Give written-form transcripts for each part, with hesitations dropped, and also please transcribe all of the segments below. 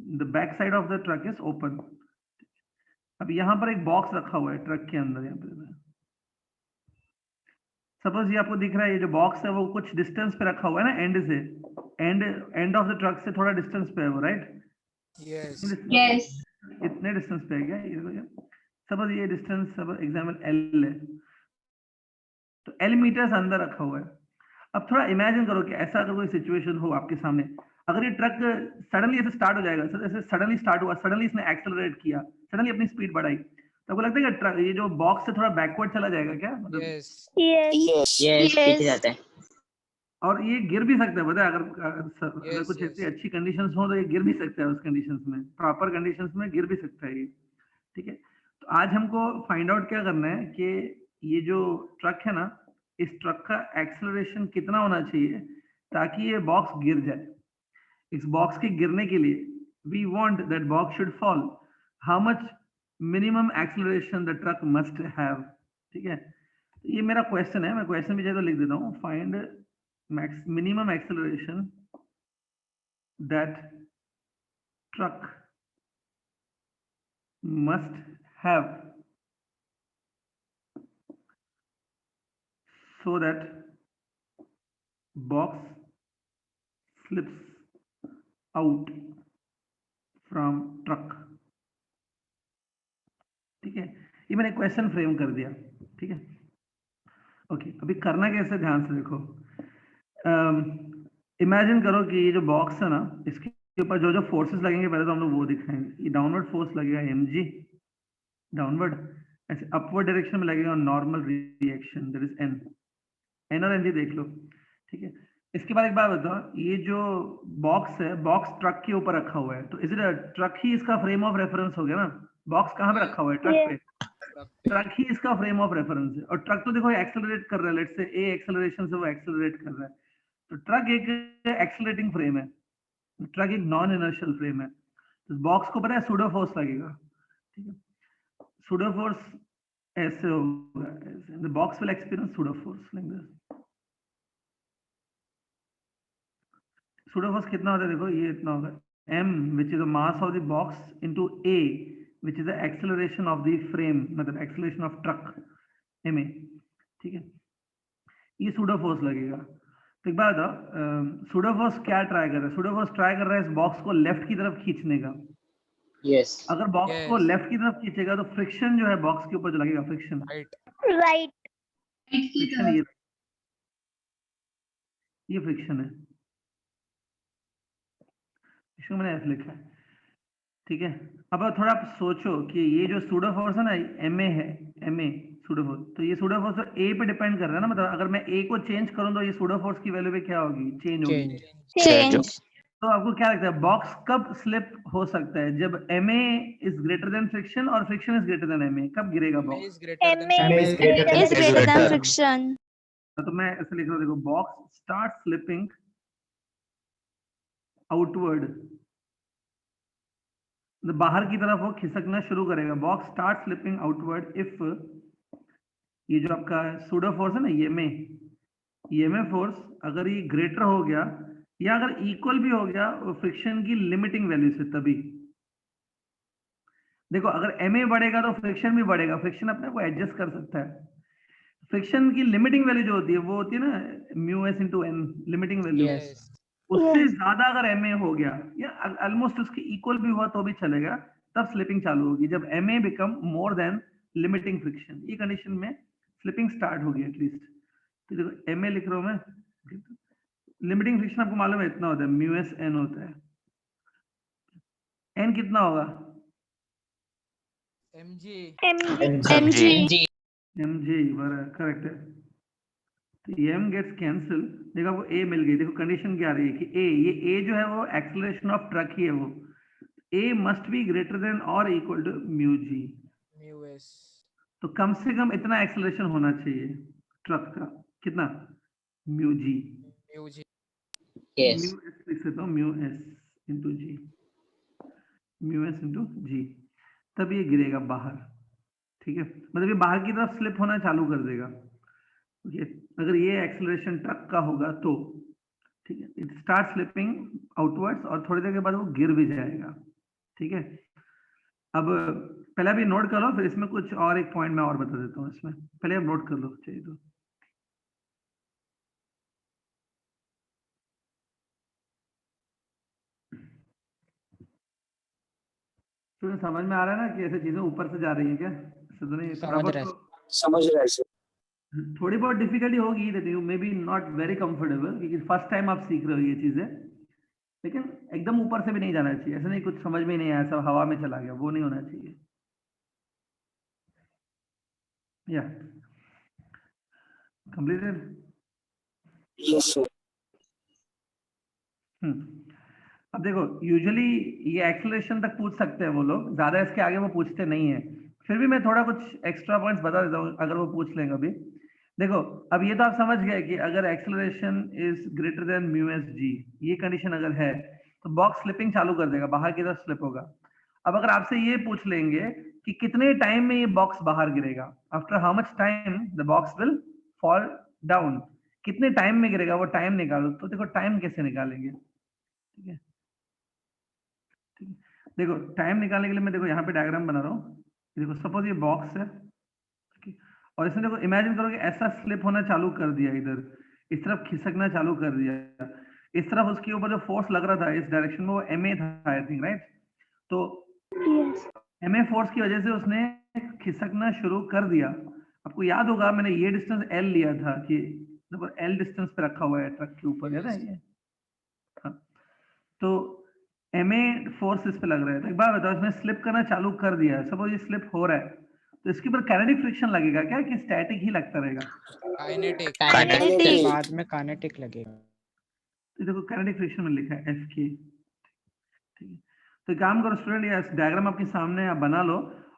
The back side of the truck is open. अब यहाँ पर एक बॉक्स रखा हुआ है ट्रक के अंदर, यहाँ पे सपोज ये आपको दिख रहा है, ये जो बॉक्स है वो कुछ डिस्टेंस पे रखा हुआ है ना, एंड से, एंड ऑफ द ट्रक से थोड़ा डिस्टेंस पे है वो, राइट? Yes. Yes. इतने डिस्टेंस पे है क्या ये? सपोज ये डिस्टेंस सपोज एग्जाम्पल एल है, तो एल मीटर्स अंदर रखा हुआ है। अब थोड़ा इमेजिन करो कि ऐसा अगर कोई सिचुएशन हो आपके सामने, अगर ये ट्रक सडनली ऐसे स्टार्ट हो जाएगा, ऐसे सडनली स्टार्ट हुआ, सडनली इसने एक्सेलरेट किया, सडनली अपनी स्पीड बढ़ाई, तो आपको लगता है कि ट्रक ये जो बॉक्स से थोड़ा बैकवर्ड चला जाएगा क्या? मतलब Yes. यस पीछे जाता है। और ये गिर भी सकता है, पता है? अगर Yes, कुछ yes. ऐसी अच्छी कंडीशंस हो तो ये गिर भी सकता है, उस कंडीशंस में, प्रॉपर कंडीशंस में गिर भी सकता है ये, ठीक है? तो आज हमको फाइंड आउट क्या करना है कि ये जो ट्रक है ना, इस ट्रक का एक्सेलरेशन कितना होना चाहिए ताकि ये बॉक्स गिर जाए। इस बॉक्स के गिरने के लिए we want that box should fall, how much minimum acceleration the truck must have, ठीक है? तो ये मेरा क्वेश्चन है, मैं क्वेश्चन भी चाहे तो लिख देता हूँ, find minimum acceleration that truck must have so that box slips out from truck, ठीक है? ये मैंने क्वेश्चन फ्रेम कर दिया, ठीक है? ओके, अभी करना कैसे, ध्यान से देखो। इमेजिन करो कि ये जो बॉक्स है ना, इसके ऊपर जो जो फोर्सेस लगेंगे पहले तो हम लोग वो दिखाएंगे। ये डाउनवर्ड फोर्स लगेगा mg, डाउनवर्ड, ऐसे अपवर्ड डायरेक्शन में लगेगा normal reaction, that is n और mg देख लो, ठीक है? इसके बाद एक बात बताओ, ये जो बॉक्स है, बॉक्स ट्रक के ऊपर रखा हुआ है, तो इज इट ट्रक ही इसका फ्रेम ऑफ रेफरेंस हो गया ना? बॉक्स कहाँ पे रखा हुआ है? ट्रक पे। ट्रक ही इसका फ्रेम ऑफ रेफरेंस है, और ट्रक तो देखो एक्सेलरेट कर रहा है, लेट्स से ए एक्सेलरेशन से वो एक्सेलरेट कर रहा है, तो ट्रक एक एक्सेलरेटिंग फ्रेम है, ट्रक एक नॉन इनर्शियल फ्रेम है। तो बॉक्स को पता है सूडो फोर्स लगेगा, ठीक है? सूडो फोर्स ऐसे होगा, ऐसे the box will experience pseudo force like this. Pseudo force कितना होता है? देखो ये इतना होगा, m which is the mass of the box into a which is the acceleration of the frame, मतलब acceleration of truck, ma, ठीक है? ये सूडो फोर्स लगेगा। तो एक बात बताओ, सूडो फोर्स क्या ट्राई कर रहा है? सूडो फोर्स ट्राई कर रहा है इस बॉक्स को लेफ्ट की तरफ खींचने का। यस अगर बॉक्स को Yes. लेफ्ट की तरफ खींचेगा तो फ्रिक्शन जो है बॉक्स के ऊपर जो लगेगा, फ्रिक्शन, Right. Right. फ्रिक्शन ये फ्रिक्शन है, इसको मैंने ऐसे लिखा है, ठीक है? अब थोड़ा आप सोचो कि ये जो सूडो फोर्स है ना, ma है, ma सूडो फोर्स, तो ये सूडो फोर्स तो a पे डिपेंड कर रहा है ना, मतलब अगर मैं a को चेंज करूं तो ये सूडो फोर्स की वैल्यू पे क्या होगी? चेंज होगी। Change. Change. तो आपको क्या लगता है बॉक्स कब स्लिप हो सकता है? जब ma is greater than friction और friction is greater than ma, कब गिरेगा Ma box? is greater than Ma Ma is is greater than greater than friction. friction. तो मैं ऐसे लिख रहा हूँ, देखो, बॉक्स स्टार्ट स्लिपिंग आउटवर्ड, बाहर की तरफ वो खिसकना शुरू करेगा। Box start slipping outward if, ये जो आपका सूडो फोर्स है ना, ये में फोर्स अगर ये ग्रेटर हो गया या अगर इक्वल भी हो गया फ्रिक्शन की लिमिटिंग वैल्यू से, तभी। देखो अगर ma बढ़ेगा तो फ्रिक्शन भी बढ़ेगा, फ्रिक्शन अपने को एडजस्ट कर सकता है। फ्रिक्शन की लिमिटिंग वैल्यू जो होती है वो होती है ना mu s into N, limiting value. Yes. उससे Yes. ज्यादा अगर ma हो गया या ऑलमोस्ट उसके इक्वल भी हुआ तो भी चलेगा, तब स्लिपिंग चालू होगी, जब ma become more than limiting friction. ये कंडीशन में स्लिपिंग स्टार्ट होगी एटलीस्ट। तो देखो ma लिख रहा हूं मैं, लिमिटिंग फ्रिक्शन आपको मालूम है इतना होता है, म्यू एस एन होता है। n कितना होगा? mg. mg. mg, करेक्ट है। तो m गेट्स कैंसिल, देखो आपको a मिल गई। देखो कंडीशन क्या आ रही है कि ये a जो है वो एक्सेलरेशन ऑफ ट्रक ही है, वो a must be greater than और equal to mu g. Mu s. तो कम से कम इतना एक्सेलरेशन होना चाहिए ट्रक का, कितना? Mu g. Mu g. Yes mu S लिख सकता हूँ, म्यू एस इंटू जी, म्यू एस इंटू जी, तब ये गिरेगा बाहर, ठीक है? मतलब ये बाहर की तरफ स्लिप होना चालू कर देगा, ठीक है? अगर ये एक्सेलरेशन ट्रक का होगा तो, ठीक है, इट स्टार्ट स्लिपिंग आउटवर्ड्स और थोड़ी देर के बाद वो गिर भी जाएगा, ठीक है, अब पहले अभी नोट कर लो, फिर इसमें कुछ और एक पॉइंट मैं और बता देता हूँ इसमें, पहले आप नोट कर लो चाहिए तो। तुम्हें समझ में आ रहा है ना कि ऐसे चीजें ऊपर से जा रही हैं क्या? ऐसे तो नहीं, थोड़ा समझ बहुत रहा है तो समझ रहा है सर। थोड़ी बहुत डिफिकल्टी होगी, that you may be not very comfortable, क्योंकि फर्स्ट टाइम आप सीख रहे हो ये चीजें, लेकिन एकदम ऊपर से भी नहीं जाना चाहिए, ऐसा नहीं कुछ समझ में ही नहीं आया सब हवा में चला गया, वो नहीं होना चाहिए। या कंप्लीटेड। Yes sir. अब देखो यूजुअली ये एक्सेलरेशन तक पूछ सकते हैं वो लोग, ज्यादा इसके आगे वो पूछते नहीं है, फिर भी मैं थोड़ा कुछ एक्स्ट्रा पॉइंट्स बता देता हूँ अगर वो पूछ लेंगे अभी। देखो अब ये तो आप समझ गए कि अगर acceleration is greater then mu S G, ये कंडीशन अगर है तो बॉक्स स्लिपिंग चालू कर देगा, बाहर की तरफ स्लिप होगा। अब अगर आपसे ये पूछ लेंगे कि कितने टाइम में ये बॉक्स बाहर गिरेगा, after how much time the box will fall down, कितने टाइम में गिरेगा वो टाइम निकालो, तो देखो टाइम कैसे निकालेंगे, ठीक है। देखो टाइम निकालने के लिए मैं देखो यहाँ पे डायग्राम बना रहा हूँ, देखो सपोज ये बॉक्स है, ठीक है, और इसने देखो इमेजिन करो कि ऐसा स्लिप होना चालू कर दिया, इधर इस तरफ खिसकना चालू कर दिया, इस तरफ उसके ऊपर जो फोर्स लग रहा था इस डायरेक्शन में वो ma था आई थिंक, राइट? तो Yes. ma फोर्स की वजह से उसने खिसकना शुरू कर दिया। आपको याद होगा मैंने ये डिस्टेंस l लिया था कि l डिस्टेंस पे रखा हुआ है ट्रक के ऊपर, है ना Yes. ये? हाँ, तो ma फोर्स इस पे लग रहा है, तो एक बार बताओ इसने स्लिप करना चालू कर दिया, सपोज ये स्लिप हो रहा है, तो इसके ऊपर काइनेटिक फ्रिक्शन लगेगा क्या कि स्टैटिक ही लगता रहेगा? Kinetic Kinetic. बाद में काइनेटिक लगेगा। तो देखो काइनेटिक फ्रिक्शन में लिखा है Fk, ठीक है। तो एक काम करो स्टूडेंट, ये डायग्राम आपके सामने है, आप बना लो।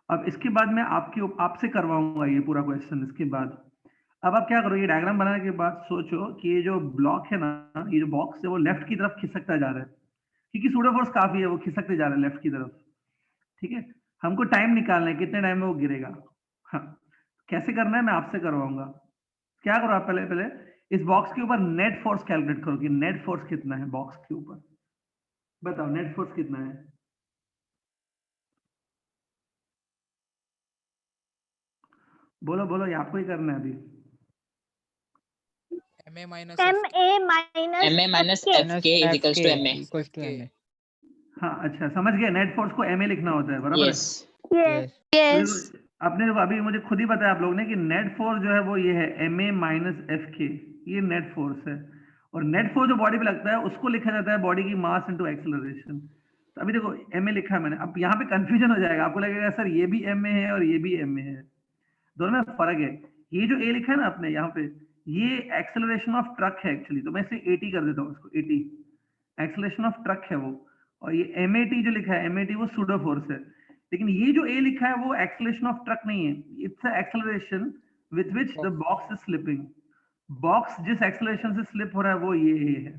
अब इसके बाद मैं आपसे करवाऊंगा ये पूरा क्वेश्चन इसके बाद। अब आप क्या करो, ये डायग्राम बनाने के बाद सोचो कि ये जो ब्लॉक है ना, ये जो बॉक्स है वो लेफ्ट की तरफ खिसकता जा रहा है, क्योंकि सूडो फोर्स काफी है, वो खिसकते जा रहा है लेफ्ट की तरफ, ठीक है। हमको टाइम निकालना है कितने टाइम में वो गिरेगा। हाँ, कैसे करना है मैं आपसे करवाऊंगा। क्या करो आप पहले पहले इस बॉक्स के ऊपर नेट फोर्स कैलकुलेट करो कि नेट फोर्स कितना है बॉक्स के ऊपर, बताओ नेट फोर्स कितना है? बोलो बोलो, ये आपको ही करना है अभी। ma minus MA ma minus FK. fk is equals to ma. equals to ma। हाँ अच्छा, समझ गए, नेट फोर्स को ma लिखना होता है, बराबर है? Yes. Yes. तो Yes. देखो, आपने देखो अभी मुझे खुद ही बताया आप लोग ने कि नेट फोर्स जो है वो ये है ma माइनस एफ के, ये नेट फोर्स है, और नेट फोर्स जो बॉडी पे लगता है उसको लिखा जाता है बॉडी की मास इनटू एक्सेलरेशन। तो अभी देखो ma लिखा है मैंने, अब यहाँ पे कंफ्यूजन हो जाएगा, आपको लगेगा सर ये भी ma है और ये भी ma है, दोनों में फर्क है। ये जो a लिखा है ना आपने यहाँ पे, ये एक्सेलरेशन ऑफ ट्रक है एक्चुअली, तो मैं इसे 80 कर देता हूँ, इसको 80 एक्सेलरेशन ऑफ ट्रक है वो, और ये MAT जो लिखा है MAT वो सूडो फोर्स है, लेकिन ये जो A लिखा है वो एक्सेलरेशन ऑफ ट्रक नहीं है, it's a acceleration with which the box is slipping. Box जिस एक्सेलरेशन से स्लिप हो रहा है वो ये A है।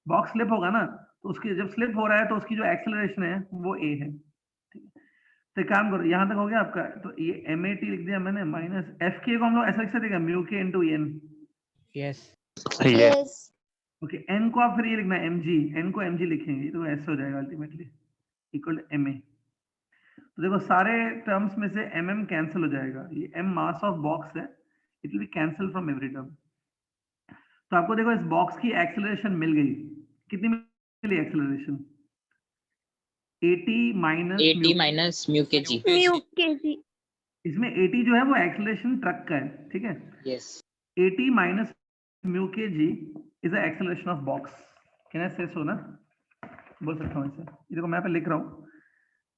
बॉक्स स्लिप होगा ना, तो उसकी जब स्लिप हो रहा है तो उसकी जो एक्सेलरेशन है वो A है, ठीक है। तो एक काम करो, यहाँ तक हो गया आपका, तो ये MAT लिख दिया मैंने, माइनस FK को हम लोग ऐसा लिख सकते हैं म्यू के into n, yes Yes. Okay. n को आप फिर ये लिखना है mg, n को mg लिखेंगे तो ऐसे हो जाएगा अल्टीमेटली इक्वल टू ma। तो देखो सारे टर्म्स में से mm कैंसिल हो जाएगा, ये m मास ऑफ बॉक्स है, it will be cancel from every term. तो आपको देखो इस बॉक्स की एक्सेलरेशन मिल गई, कितनी मिली acceleration? 80 minus 80 minus mu kg. Mu kg. इसमें 80 जो है वो एक्सेलरेशन ट्रक का है, ठीक है। Yes. 80 minus mu kg is the acceleration of box. Can I say so ना? बोल सकता हूँ इसे, ये देखो मैं यहाँ पे लिख रहा हूँ,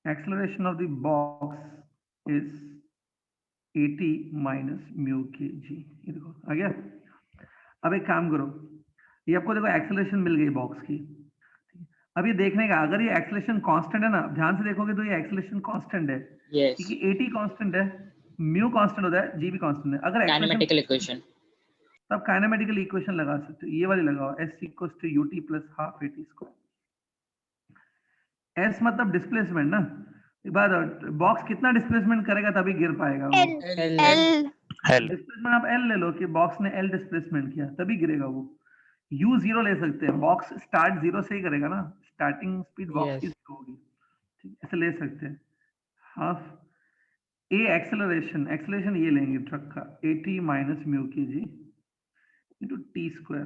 acceleration of the box is 80 minus mu kg, ये देखो आ गया। अब एक काम करो, ये आपको देखो एक्सेलरेशन मिल गई बॉक्स की, अब ये देखने का अगर ये एक्सेलरेशन कांस्टेंट है ना, ध्यान से देखोगे तो ये एक्सेलरेशन कांस्टेंट है, Yes. क्योंकि 80 कांस्टेंट है, म्यू कांस्टेंट होता है, जी भी कांस्टेंट है। अगर Kinematical equation. तो आप काइनेमेटिकल इक्वेशन लगा सकते हो, ये वाली लगाओ, s equals to ut plus half at square. s मतलब डिस्प्लेसमेंट ना, एक बात बॉक्स कितना डिस्प्लेसमेंट करेगा तभी गिर पाएगा वो। L. L. डिस्प्लेसमेंट आप l ले लो कि बॉक्स ने l डिस्प्लेसमेंट किया तभी गिरेगा वो। u 0 ले सकते हैं, बॉक्स स्टार्ट 0 से ही करेगा ना, स्टार्टिंग स्पीड बॉक्स की 0 होगी, से ले सकते हैं हाफ ए एक्सेलरेशन ये लेंगे ट्रक का 80 माइनस म्यू के जी इंटू टी स्क्वायर।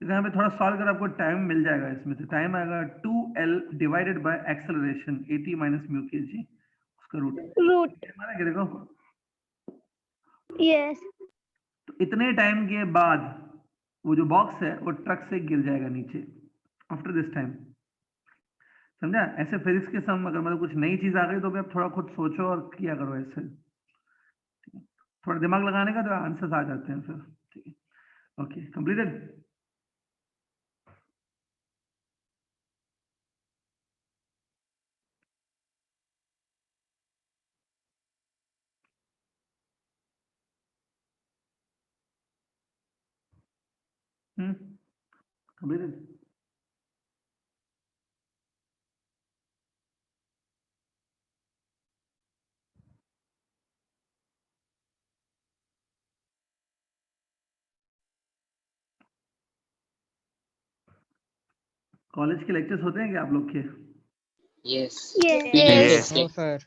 तो यहाँ पे थोड़ा सॉल्व कर आपको टाइम मिल जाएगा, इसमें से टाइम आएगा 2L divided by acceleration 80 minus mu के जी उसका रूट Root. हमारा क्या देखो। Yes. तो इतने टाइम के बाद वो जो बॉक्स है वो ट्रक से गिर जाएगा नीचे आफ्टर दिस टाइम। समझा? ऐसे फिजिक्स के सम अगर मतलब कुछ नई चीज आ गई तो भी आप थोड़ा खुद सोचो और किया करो ऐसे, थोड़ा दिमाग लगाने का तो आंसर्स आ जाते हैं फिर। ठीक है, ओके कंप्लीटेड। कंप्लीटेड। कॉलेज के लेक्चर्स होते हैं क्या आप लोग के? Yes. Yes. PDF Yes. No देते सर।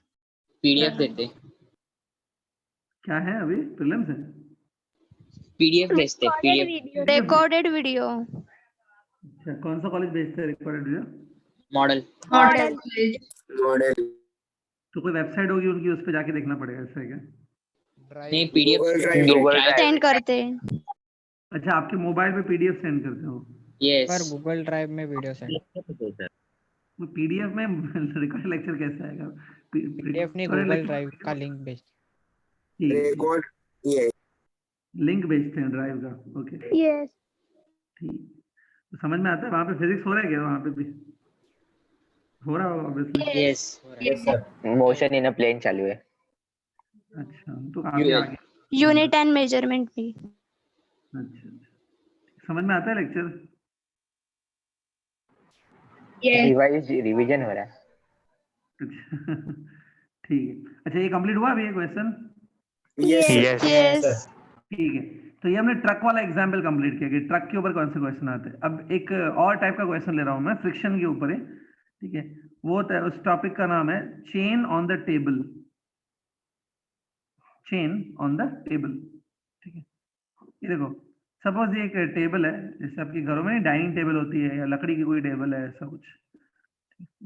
PDF देते क्या है अभी प्रीलिम्स है? PDF भेजते Recorded PDF video. Recorded video. अच्छा, कौन सा कॉलेज भेजते हैं रिकॉर्डेड वीडियो? model. Model. तो कोई वेबसाइट होगी उनकी, उस पर जाके देखना पड़ेगा, ऐसा है क्या? नहीं ड्राइव PDF Send करते हैं। अच्छा, आपके मोबाइल पे पीडीएफ सेंड करते हो? पर Yes. गूगल ड्राइव में वीडियो सेंड। वो पीडीएफ में रिकॉर्ड लेक्चर कैसे आएगा? पीडीएफ नहीं, गूगल ड्राइव का लिंक भेज। रिकॉर्ड लिंक भेजते हैं ड्राइव का। Okay Yes. ठीक, तो समझ में आता है। वहाँ पे फिजिक्स हो रहा है क्या? वहाँ पे भी हो रहा होगा obviously. Yes. Motion in a plane चालू है। अच्छा, तो आगे आगे Unit and measurement भी। अच्छा, समझ में आता है लेक्चर? रिवीजन हो रहा है। अच्छा ठीक है। अच्छा, ये कंप्लीट हुआ अभी ये क्वेश्चन? Yes. Yes. ठीक है, तो ये हमने ट्रक वाला एग्जाम्पल कंप्लीट किया कि ट्रक के ऊपर कौन से क्वेश्चन आते हैं। अब एक और टाइप का क्वेश्चन ले रहा हूं मैं, फ्रिक्शन के ऊपर है। ठीक है, वो उस टॉपिक का नाम है chain on the table. Chain on the table. ठीक है, ये देखो, सपोज ये एक टेबल है, जैसे आपके घरों में डाइनिंग टेबल होती है या लकड़ी की कोई टेबल है, ऐसा कुछ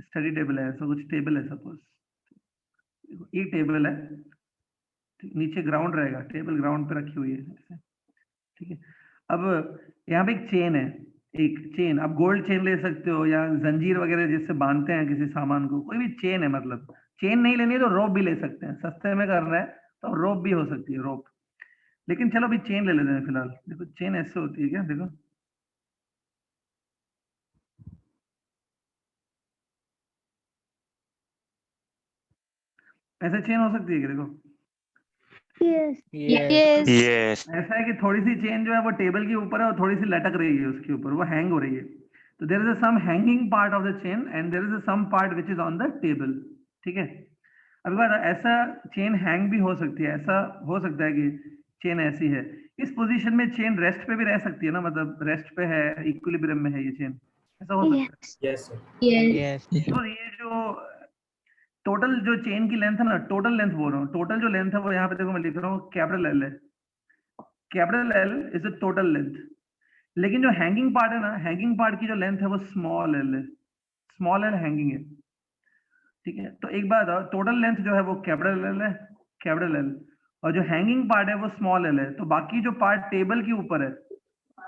स्टडी टेबल है, ऐसा कुछ टेबल है सपोज। ये टेबल है, नीचे ग्राउंड रहेगा, टेबल ग्राउंड पे रखी हुई है ऐसे। ठीक है, अब यहाँ पे एक चेन है, एक चेन, आप गोल्ड चेन ले सकते हो या जंजीर वगैरह जिससे बांधते हैं किसी सामान को, कोई भी चेन है। मतलब चेन नहीं लेनी है तो रोप भी ले सकते हैं, सस्ते में करना है तो रोप भी हो सकती है, रोप। लेकिन चलो अभी चेन ले लेते हैं फिलहाल। देखो चेन ऐसे होती है क्या, देखो ऐसे चेन हो सकती है क्या? देखो Yes. Yes. Yes. ऐसा है कि थोड़ी सी चेन जो है वो टेबल के ऊपर है और थोड़ी सी लटक रही है उसके ऊपर, वो हैंग हो रही है। तो there is a some hanging part of the chain and there is a some part which is on the table. ठीक है, अभी बात, ऐसा चेन हैंग भी हो सकती है, ऐसा हो सकता है कि चेन ऐसी है, इस पोजीशन में चेन रेस्ट पे भी रह सकती है ना, मतलब रेस्ट पे है, इक्विलिब्रियम में है ये चेन, ऐसा हो सकता है। Yes. तो ये जो टोटल जो चेन की लेंथ है ना, टोटल लेंथ बोल रहा हूँ, टोटल जो लेंथ है वो यहाँ पे देखो मैं लिख रहा हूँ कैपिटल एल है। Capital L is the total length, लेकिन जो हैंगिंग पार्ट है ना, हैंगिंग पार्ट की जो लेंथ है वो स्मॉल एल है, स्मॉल एल हैंगिंग है। ठीक है, तो एक बात और, टोटल लेंथ जो है वो कैपिटल एल है, कैपिटल एल, और जो हैंगिंग पार्ट है वो स्मॉल एल है। तो बाकी जो पार्ट टेबल के ऊपर है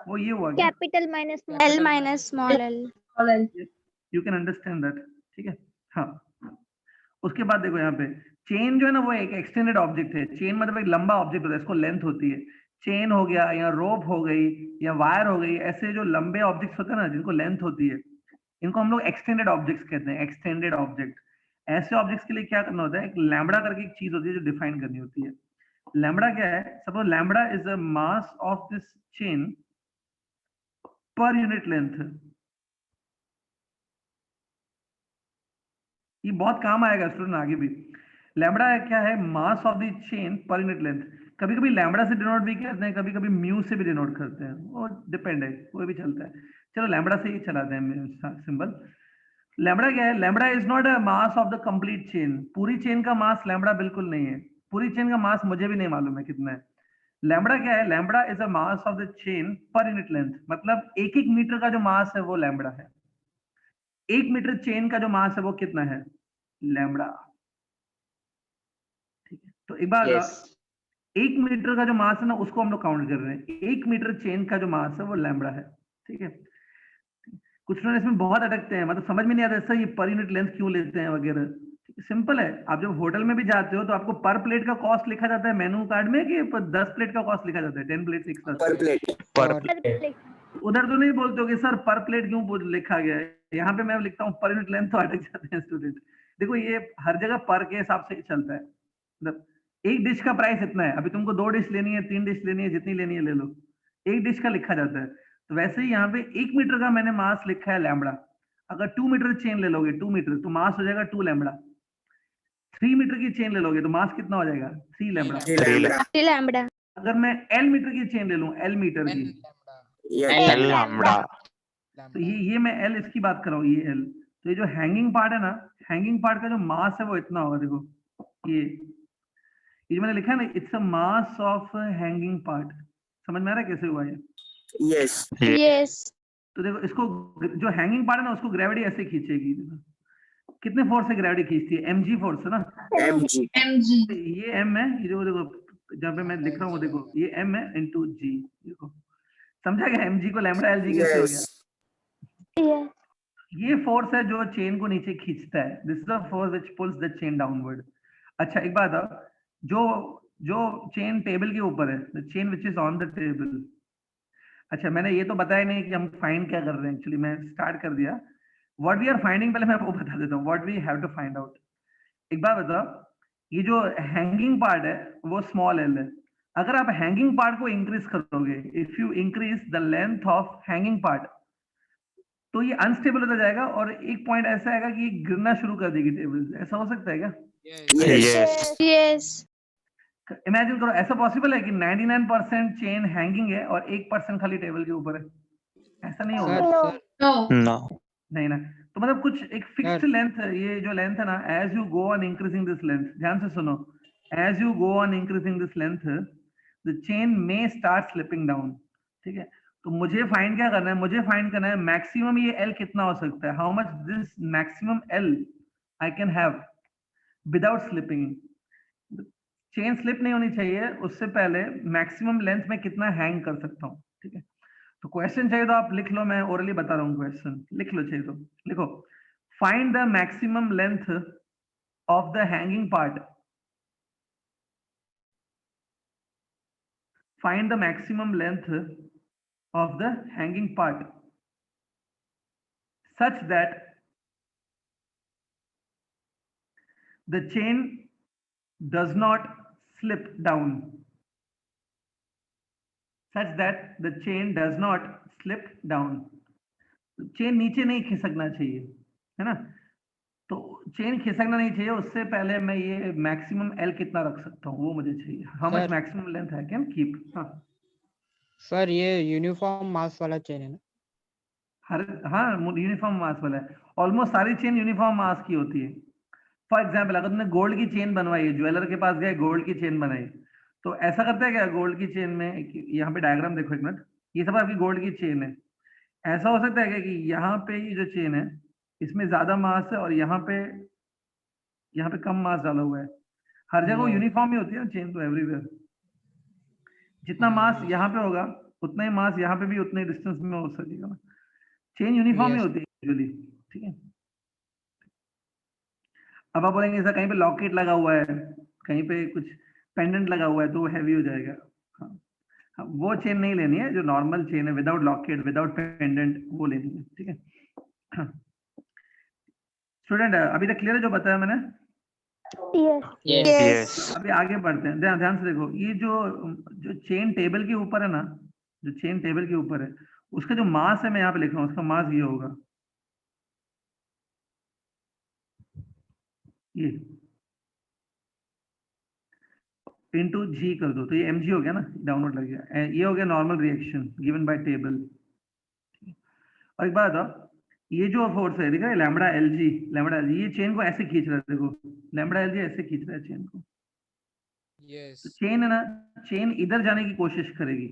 वो ये हुआ क्या? Capital minus L minus small l. You can understand that. ठीक है, हाँ। उसके बाद देखो यहाँ पे चेन जो है ना वो एक एक्सटेंडेड ऑब्जेक्ट है। चेन मतलब एक लंबा ऑब्जेक्ट होता है, इसको लेंथ होती है। चेन हो गया या रोप हो गई या वायर हो गई, ऐसे जो लंबे ऑब्जेक्ट्स होते हैं ना जिनको लेंथ होती है, इनको हम लोग एक्सटेंडेड ऑब्जेक्ट्स कहते हैं, एक्सटेंडेड ऑब्जेक्ट। ऐसे ऑब्जेक्ट्स के लिए क्या करना होता है, एक लैम्बडा करके एक चीज होती है जो डिफाइन करनी होती है। लैम्बडा क्या है? Suppose lambda is the mass of this chain per unit length. ये बहुत काम आएगा स्टूडेंट आगे भी। लैम्बडा क्या है? Mass of the chain per unit length. कभी कभी लैम्बडा से डिनोट भी करते हैं, कभी कभी म्यू से भी डिनोट करते हैं, वो डिपेंड है, कोई भी चलता है। चलो लैम्बडा से ही चलाते हैं सिंबल। लैम्बडा क्या है? Lambda is not a mass of the complete chain. पूरी चेन का मास लैम्बडा बिल्कुल नहीं है। पूरी चेन का मास मुझे भी नहीं मालूम है कितना है। लैम्बडा क्या है? Lambda is a mass of the chain per unit length. मतलब एक एक मीटर का जो मास है वो लैम्बडा है। 1 मीटर चेन का जो मास है वो कितना है? लैम्बडा। ठीक है, तो एक बार Yes. 1 मीटर का जो मास है ना उसको हम लोग काउंट कर रहे हैं। 1 मीटर चेन का जो मास है वो लैम्बडा है। ठीक है, कुछ लोग इसमें बहुत अटकते हैं, मतलब समझ में नहीं आता ऐसा ये पर यूनिट लेंथ क्यों लेते हैं वगैरह। सिंपल है, आप जब होटल में भी जाते हो तो आपको पर प्लेट का कॉस्ट लिखा जाता है मेनू कार्ड में कि 10 प्लेट का कॉस्ट लिखा जाता है, 10 प्लेट एक साथ? Per plate. और उधर तो नहीं बोलते हो कि सर पर प्लेट क्यों लिखा गया है। यहाँ पे मैं लिखता हूँ पर यूनिट लेंथ, तो अटक जाते हैं स्टूडेंट। देखो ये हर जगह पर के हिसाब से ही चलता है। मतलब एक डिश का प्राइस इतना है, अभी तुमको 2 डिश लेनी है, 3 डिश लेनी है, जितनी लेनी है ले लो, एक डिश का लिखा जाता है। तो वैसे ही यहाँ पे 1 मीटर का मैंने मास लिखा है लैम्बडा। अगर 2 मीटर चेन ले लोगे, 2 मीटर, तो मास हो जाएगा 2 लैम्बडा। 3 मीटर की चेन ले लोगे तो मास कितना हो जाएगा? 3 लैम्बडा। 3 lambda. 3 lambda. अगर मैं एल मीटर की चेन ले लूं, एल मीटर की, Yeah. L lambda. तो ये मैं एल इसकी बात कर रहा हूँ, ये एल। तो ये जो हैंगिंग पार्ट है ना, हैंगिंग पार्ट का जो मास है वो इतना होगा। देखो ये जो मैंने लिखा है ना, it's a mass of hanging part. समझ में आ रहा है कैसे हुआ ये? Yes. Yes. तो देखो इसको, जो हैंगिंग पार्ट है ना उसको ग्रेविटी ऐसे खींचेगी। देखो कितने फोर्स से ग्रेविटी खींचती है? mg फोर्स है ना। Mg. ये m है, ये जो देखो जब पे मैं लिख रहा हूँ देखो ये m है इंटू जी। देखो समझा क्या? mg को लैम्बडा एल जी कैसे हो गया? Yes. ये फोर्स है जो चेन को नीचे खींचता है। This is the force which pulls the chain downward. अच्छा एक बात, जो जो चेन टेबल के ऊपर है, the chain which is on the table. अच्छा मैंने ये तो बताया नहीं कि हम फाइंड क्या कर रहे हैं। एक्चुअली मैं स्टार्ट कर दिया। व्हाट वी आर फाइंडिंग पहले मैं वो बता देता हूँ, what we have to find out. एक बात बताओ, ये जो हैंगिंग पार्ट है वो स्मॉल एल है। अगर आप हैंगिंग पार्ट को इंक्रीज करोगे, if you increase the length of hanging part, तो ये अनस्टेबल होता जाएगा और एक पॉइंट ऐसा आएगा कि ये गिरना शुरू कर देगी टेबल से। ऐसा हो सकता है क्या? Yes. Yes. इमेजिन करो, ऐसा पॉसिबल है कि 99% चेन हैंगिंग है और 1% खाली टेबल के ऊपर है? ऐसा नहीं होगा। Sir No. नहीं ना, तो मतलब कुछ एक फिक्स्ड लेंथ है। ये जो लेंथ है ना, as you go on increasing this length, ध्यान से सुनो, as you go on increasing this length the chain may start slipping down. ठीक है, तो मुझे फाइंड क्या करना है? मुझे फाइंड करना है मैक्सिमम ये एल कितना हो सकता है, how much this maximum L I can have without slipping. Chain slip नहीं होनी चाहिए, उससे पहले मैक्सिमम लेंथ में कितना हैंग कर सकता हूँ। ठीक है, तो क्वेश्चन चाहिए तो आप लिख लो, मैं ओरली बता रहा हूँ क्वेश्चन, लिख लो चाहिए तो लिखो। Find the maximum length of the hanging part, find the maximum length of the hanging part such that the chain does not slip down, such that the chain does not slip down। Chain नीचे नहीं खिसकना चाहिए, है ना? तो chain खिसकना नहीं चाहिए, उससे पहले मैं ये मैक्सिमम एल कितना रख सकता हूँ वो मुझे चाहिए। How much Sir. Maximum length I can keep. हाँ सर ये यूनिफॉर्म मास वाला चेन है ना? हाँ यूनिफॉर्म मास वाला है। ऑलमोस्ट सारी चेन यूनिफॉर्म मास की होती है। फॉर एग्जाम्पल अगर तुमने गोल्ड की चेन बनवाई है, ज्वेलर के पास गए गोल्ड की चेन बनाई, तो ऐसा करता है क्या गोल्ड की चेन में? यहाँ पे डायग्राम देखो एक मिनट, ये सब आपकी गोल्ड की चेन है। ऐसा हो सकता है क्या कि यहाँ पे ये जो चेन है इसमें ज्यादा मास है और यहाँ पे कम मास डाला हुआ है? हर जगह No. यूनिफॉर्म ही होती है ना चेन, तो एवरीवेयर जितना मास यहाँ पे होगा उतना ही मास यहाँ पे भी उतने डिस्टेंस में हो सकेगा ना। चेन यूनिफॉर्म ही Yes. होती है यूजुअली। ठीक है, अब आप बोलेंगे सर कहीं पे लॉकेट लगा हुआ है, कहीं पे कुछ पेंडेंट लगा हुआ है तो वो हैवी हो जाएगा। हाँ, हाँ, वो चेन नहीं लेनी है, जो नॉर्मल चेन है विदाउट लॉकेट विदाउट पेंडेंट वो लेनी है। ठीक है स्टूडेंट, अभी तक क्लियर है जो बताया मैंने? Yes. Yes. Yes. अभी आगे बढ़ते हैं, ध्यान से देखो। ये जो चेन टेबल के ऊपर है ना, जो चेन टेबल के ऊपर है उसका जो मास है मैं यहाँ पे लिख रहा हूँ, उसका मास ये होगा, ये इंटू जी कर दो तो ये mg हो गया ना, डाउनवर्ड लग गया। ये हो गया normal reaction given by table. और एक बात बताओ, ये जो फोर्स है दिख रहा है लैम्बडा एल जी, ये चेन को ऐसे खींच रहा है, देखो लैम्बडा एल जी ऐसे खींच रहा है चेन को। Yes. तो चेन है ना, चेन इधर जाने की कोशिश करेगी,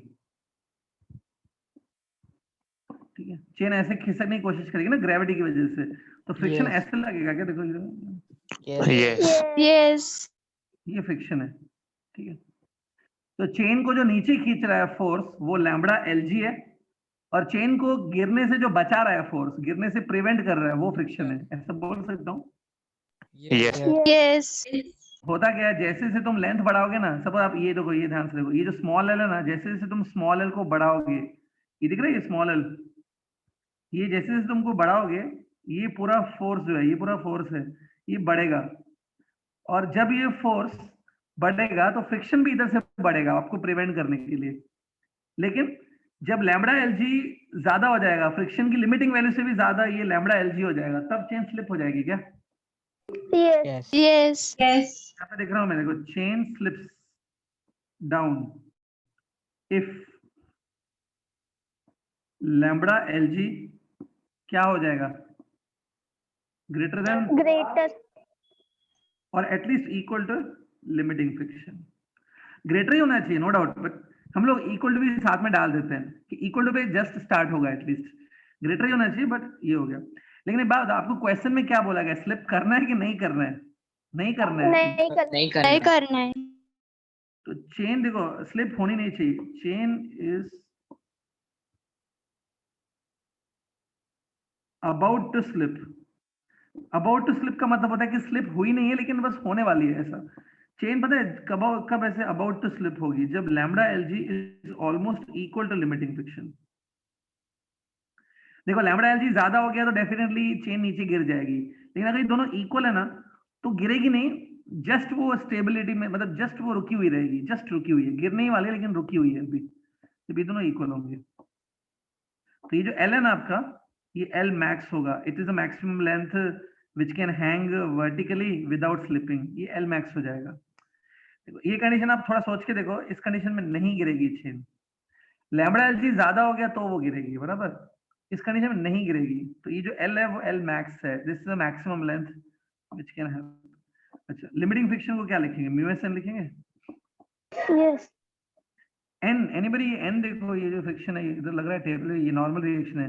ठीक है, चेन ऐसे खिसकने की कोशिश करेगी ना ग्रेविटी की वजह से, तो फ्रिक्शन Yes. ऐसे लगेगा क्या, देखो इधर, Yes. Yes. ये फ्रिक्शन है, ठीक है। तो चेन को जो नीचे खींच रहा है फोर्स वो लैम्बडा एल जी है, और चेन को गिरने से जो बचा रहा है फोर्स, गिरने से प्रिवेंट कर रहा है वो फ्रिक्शन है, ऐसा बोल सकता हूँ। Yes. Yes. होता क्या है, जैसे जैसे तुम लेंथ बढ़ाओगे ना, सपोज आप ये देखो, ये ध्यान से देखो, ये जो स्मॉल एल है ना, जैसे जैसे तुम स्मॉल एल को बढ़ाओगे, ये दिख रहा है ये स्मॉल एल, ये जैसे जैसे तुमको बढ़ाओगे, ये पूरा फोर्स जो है, ये पूरा फोर्स है, ये बढ़ेगा, और जब ये फोर्स बढ़ेगा तो फ्रिक्शन भी इधर से बढ़ेगा आपको प्रिवेंट करने के लिए। लेकिन जब लैम्बडा एल जी ज्यादा हो जाएगा, फ्रिक्शन की लिमिटिंग वैल्यू से भी ज्यादा ये लैम्बडा एल जी हो जाएगा, तब चेन स्लिप हो जाएगी क्या? Yes. Yes. Yes. यहाँ पे देख रहा हूँ मैं, देखो chain slips down if lambda L g क्या हो जाएगा, ग्रेटर देन Greater. और at least equal to limiting friction. Greater ही होना चाहिए नो डाउट, बट हम लोग इक्वल टू भी साथ में डाल देते हैं कि इक्वल टू पे जस्ट स्टार्ट होगा, एटलीस्ट ग्रेटर ही होना चाहिए, बट ये हो गया। लेकिन एक बात, आपको क्वेश्चन में क्या बोला गया, स्लिप करना है कि नहीं करना है? नहीं करना है। नहीं करना है। तो चेन देखो स्लिप होनी नहीं चाहिए, chain is about to slip. About to slip का मतलब होता है कि स्लिप हुई नहीं है लेकिन बस होने वाली है, ऐसा। चेन पता है कब ऐसे अबाउट टू स्लिप होगी, जब lambda L G is almost equal to limiting friction. देखो लैम्बडा एल जी ज्यादा हो गया तो डेफिनेटली चेन नीचे गिर जाएगी, लेकिन अगर ये दोनों इक्वल है ना तो गिरेगी नहीं, जस्ट वो स्टेबिलिटी में, मतलब जस्ट वो रुकी हुई रहेगी, जस्ट रुकी हुई है, गिरने ही वाली है लेकिन रुकी हुई है अभी, जब ये दोनों इक्वल होंगे। तो ये जो एल है ना आपका, ये एल मैक्स होगा, it is a maximum length which can hang vertically without slipping, ये एल मैक्स हो जाएगा। देखो ये कंडीशन आप थोड़ा सोच के देखो, इस कंडीशन में नहीं गिरेगी चेन, लैम्बडा एल जी ज्यादा हो गया तो वो गिरेगी, बराबर, इस कंडीशन में नहीं गिरेगी। तो ये जो एल है वो एल मैक्स है, this is the maximum length which can have. अच्छा, लिमिटिंग फ्रिक्शन को क्या लिखेंगे, म्यू एस एन लिखेंगे। Yes. एन, एनीबॉडी, एन देखो, ये जो फ्रिक्शन है इधर लग रहा है टेबल, ये नॉर्मल रिएक्शन है,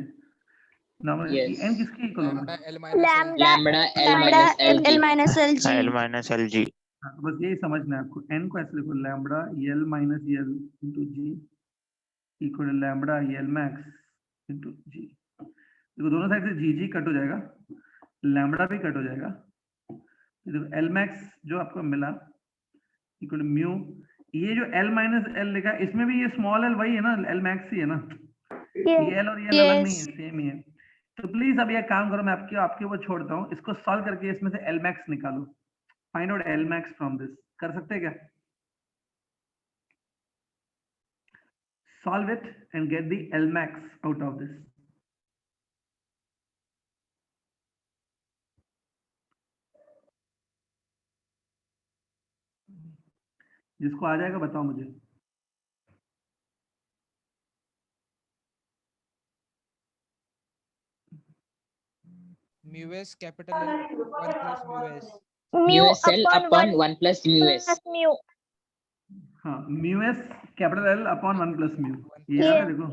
नॉर्मल। Yes. एन किसके इक्वल होगा? Lambda L minus L. Lambda Lambda L minus L LG. minus LG. L minus LG. हाँ, तो बस यही समझना है आपको, एन को ऐसे लिखो, lambda L minus L into g equal to lambda L max into g. देखो दोनों साइड से जी जी कट हो जाएगा, लैम्बडा भी कट हो जाएगा, देखो एल मैक्स जो आपको मिला इक्वल टू म्यू, ये जो एल माइनस एल लिखा इसमें भी ये स्मॉल एल वही है ना, एल मैक्स ही है ना, ये एल और ये एल अलग नहीं है, सेम ही है। तो प्लीज अब ये काम करो, मैं आपके ऊपर छोड़ता हूँ, इसको सॉल्व करके इसमें से एल मैक्स निकालो, find out L max from this, कर सकते हैं क्या? Solve it and get the L max out of this. जिसको आ जाएगा बताओ मुझे। Mu S capital L 1 plus mu S. Mu S L upon 1 plus mu S. Mu. हाँ, mu S capital L upon 1 plus mu, ये आ रहा है देखो।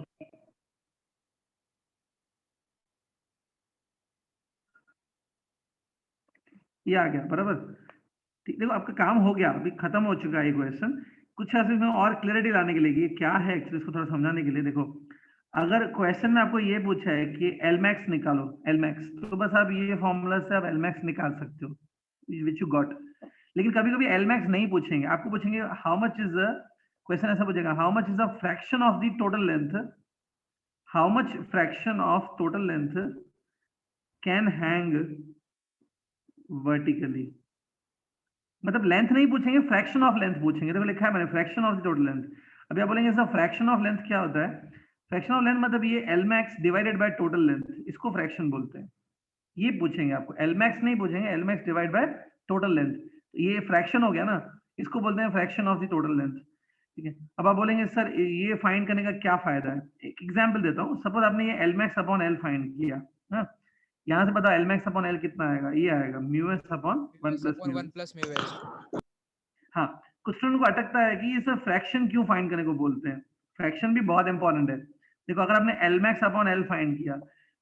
ये आ गया बराबर, ठीक। देखो आपका काम हो गया, अभी खत्म हो चुका है क्वेश्चन। कुछ ऐसे में और क्लियरिटी लाने के लिए ये क्या है एक्चुअली, इसको थोड़ा समझाने के लिए देखो, अगर क्वेश्चन में आपको ये पूछा है कि एल मैक्स निकालो, एल मैक्स, तो बस आप ये फॉर्मूला से आप एल मैक्स निकाल सकते हो, विच यू गॉट। लेकिन कभी कभी एल मैक्स नहीं पूछेंगे, आपको पूछेंगे how much is the, question ऐसा पूछेगा, how much is the fraction of the total length, how much fraction of total length can hang vertically, मतलब लेंथ नहीं पूछेंगे, फ्रैक्शन ऑफ लेंथ पूछेंगे। देखो लिखा है मैंने fraction of the total length. अभी आप बोलेंगे सर फ्रैक्शन ऑफ लेंथ क्या होता है? फ्रैक्शन ऑफ लेंथ मतलब ये L max divided by total length, इसको फ्रैक्शन बोलते हैं। ये पूछेंगे आपको, एल मैक्स नहीं पूछेंगे, L max divide by total length, ये फ्रैक्शन हो गया ना, इसको बोलते हैं fraction of the total length, ठीक है। अब आप बोलेंगे सर ये फाइंड करने का क्या फायदा है? एक एग्जांपल देता हूँ, सपोज आपने ये L max upon L find किया, हाँ, यहाँ से बताओ एल मैक्स अपॉन एल कितना आएगा, ये आएगा mu s upon one Mu s plus upon mu 1 plus mu s. हाँ, कुछ स्टूडेंट को अटकता है कि ये सब फ्रैक्शन क्यों फाइंड करने को बोलते हैं। फ्रैक्शन भी बहुत इंपॉर्टेंट है। देखो अगर आपने L max upon L find किया,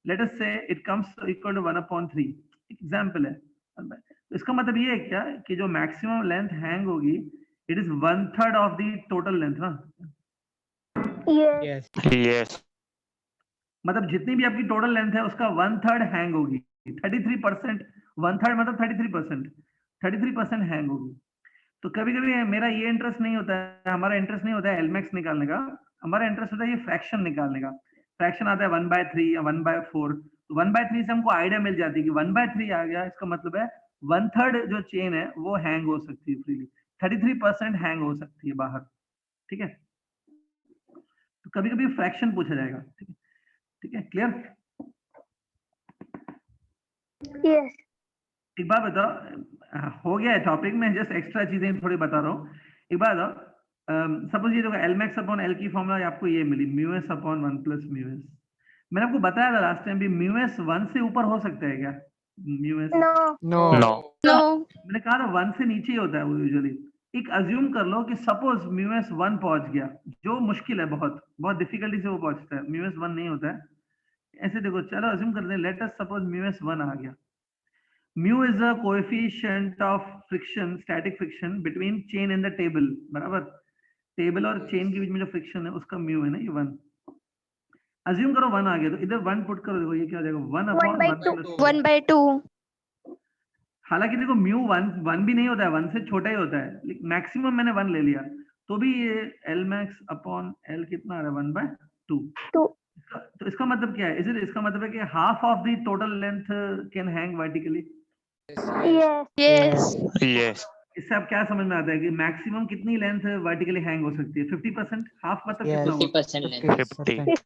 let us say it comes equal to 1/3, example है। तो इसका मतलब ये है क्या कि जो मैक्सिमम लेंथ हैंग होगी it is 1/3 of the total length ना। Yes. Yes. मतलब जितनी भी आपकी टोटल लेंथ है उसका 1/3 हैंग होगी। 33%, 1/3 मतलब 33%, 33% हैंग होगी। तो कभी कभी मेरा ये इंटरेस्ट नहीं होता है, हमारा इंटरेस्ट नहीं होता है एलमैक्स निकालने का, हमारा इंटरेस्ट होता है ये फ्रैक्शन निकालने का। फ्रैक्शन आता है 1/3 या 1/4, तो 1/3 से हमको आइडिया मिल जाती है कि 1/3 आ गया, इसका मतलब है 1/3 जो चेन है वो हैंग हो सकती है फ्रीली, 33% हैंग हो सकती है बाहर। ठीक है, तो कभी कभी फ्रैक्शन पूछा जाएगा। ठीक है, क्लियर? Yes. एक बात बताओ, हो गया है टॉपिक में, जस्ट एक्स्ट्रा चीजें थोड़ी बता रहा हूँ। एक बात बताओ, सपोज ये देखो एल मैक्स अपॉन एल की फॉर्मूला आपको ये मिली mu s upon 1 plus mu s. मैंने आपको बताया था लास्ट टाइम भी, म्यू एस 1 से ऊपर हो सकता है क्या? Mu s No. No. No. No. मैंने कहा था 1 से नीचे ही होता है वो यूजुअली। एक अज्यूम कर लो कि सपोज म्यू एस 1 पहुंच गया, जो मुश्किल है, बहुत बहुत डिफिकल्टी से वो पहुंचता है, म्यू एस 1 नहीं होता है। ऐसे देखो, चलो अज्यूम करते हैं, let us suppose mu s 1 आ गया। Mu is the coefficient of friction, static friction between chain and the table, बराबर? टेबल और चेन के बीच में जो फ्रिक्शन है उसका म्यू है ना, ये 1। अज्यूम करो 1 आ गया, तो इधर 1 पुट करो, देखो ये क्या हो जाएगा 1 1 अपॉन by 1 2. प्लस। 1/2. हालांकि देखो म्यू 1 भी नहीं होता है, 1 से छोटा ही होता है, लेकिन मैक्सिमम मैंने 1 ले लिया, तो भी ये एल मैक्स अपॉन एल कितना आ रहा है 1/2। 2. तो इसका मतलब क्या है? इसका मतलब है कि half of the total length can hang vertically. Yes. Yes. Yes. इससे आप क्या समझ में आता है कि मैक्सिमम कितनी लेंथ वर्टिकली हैंग हो सकती है? 50%। हाफ मतलब Yes. कितना हुआ? 50% length. 50.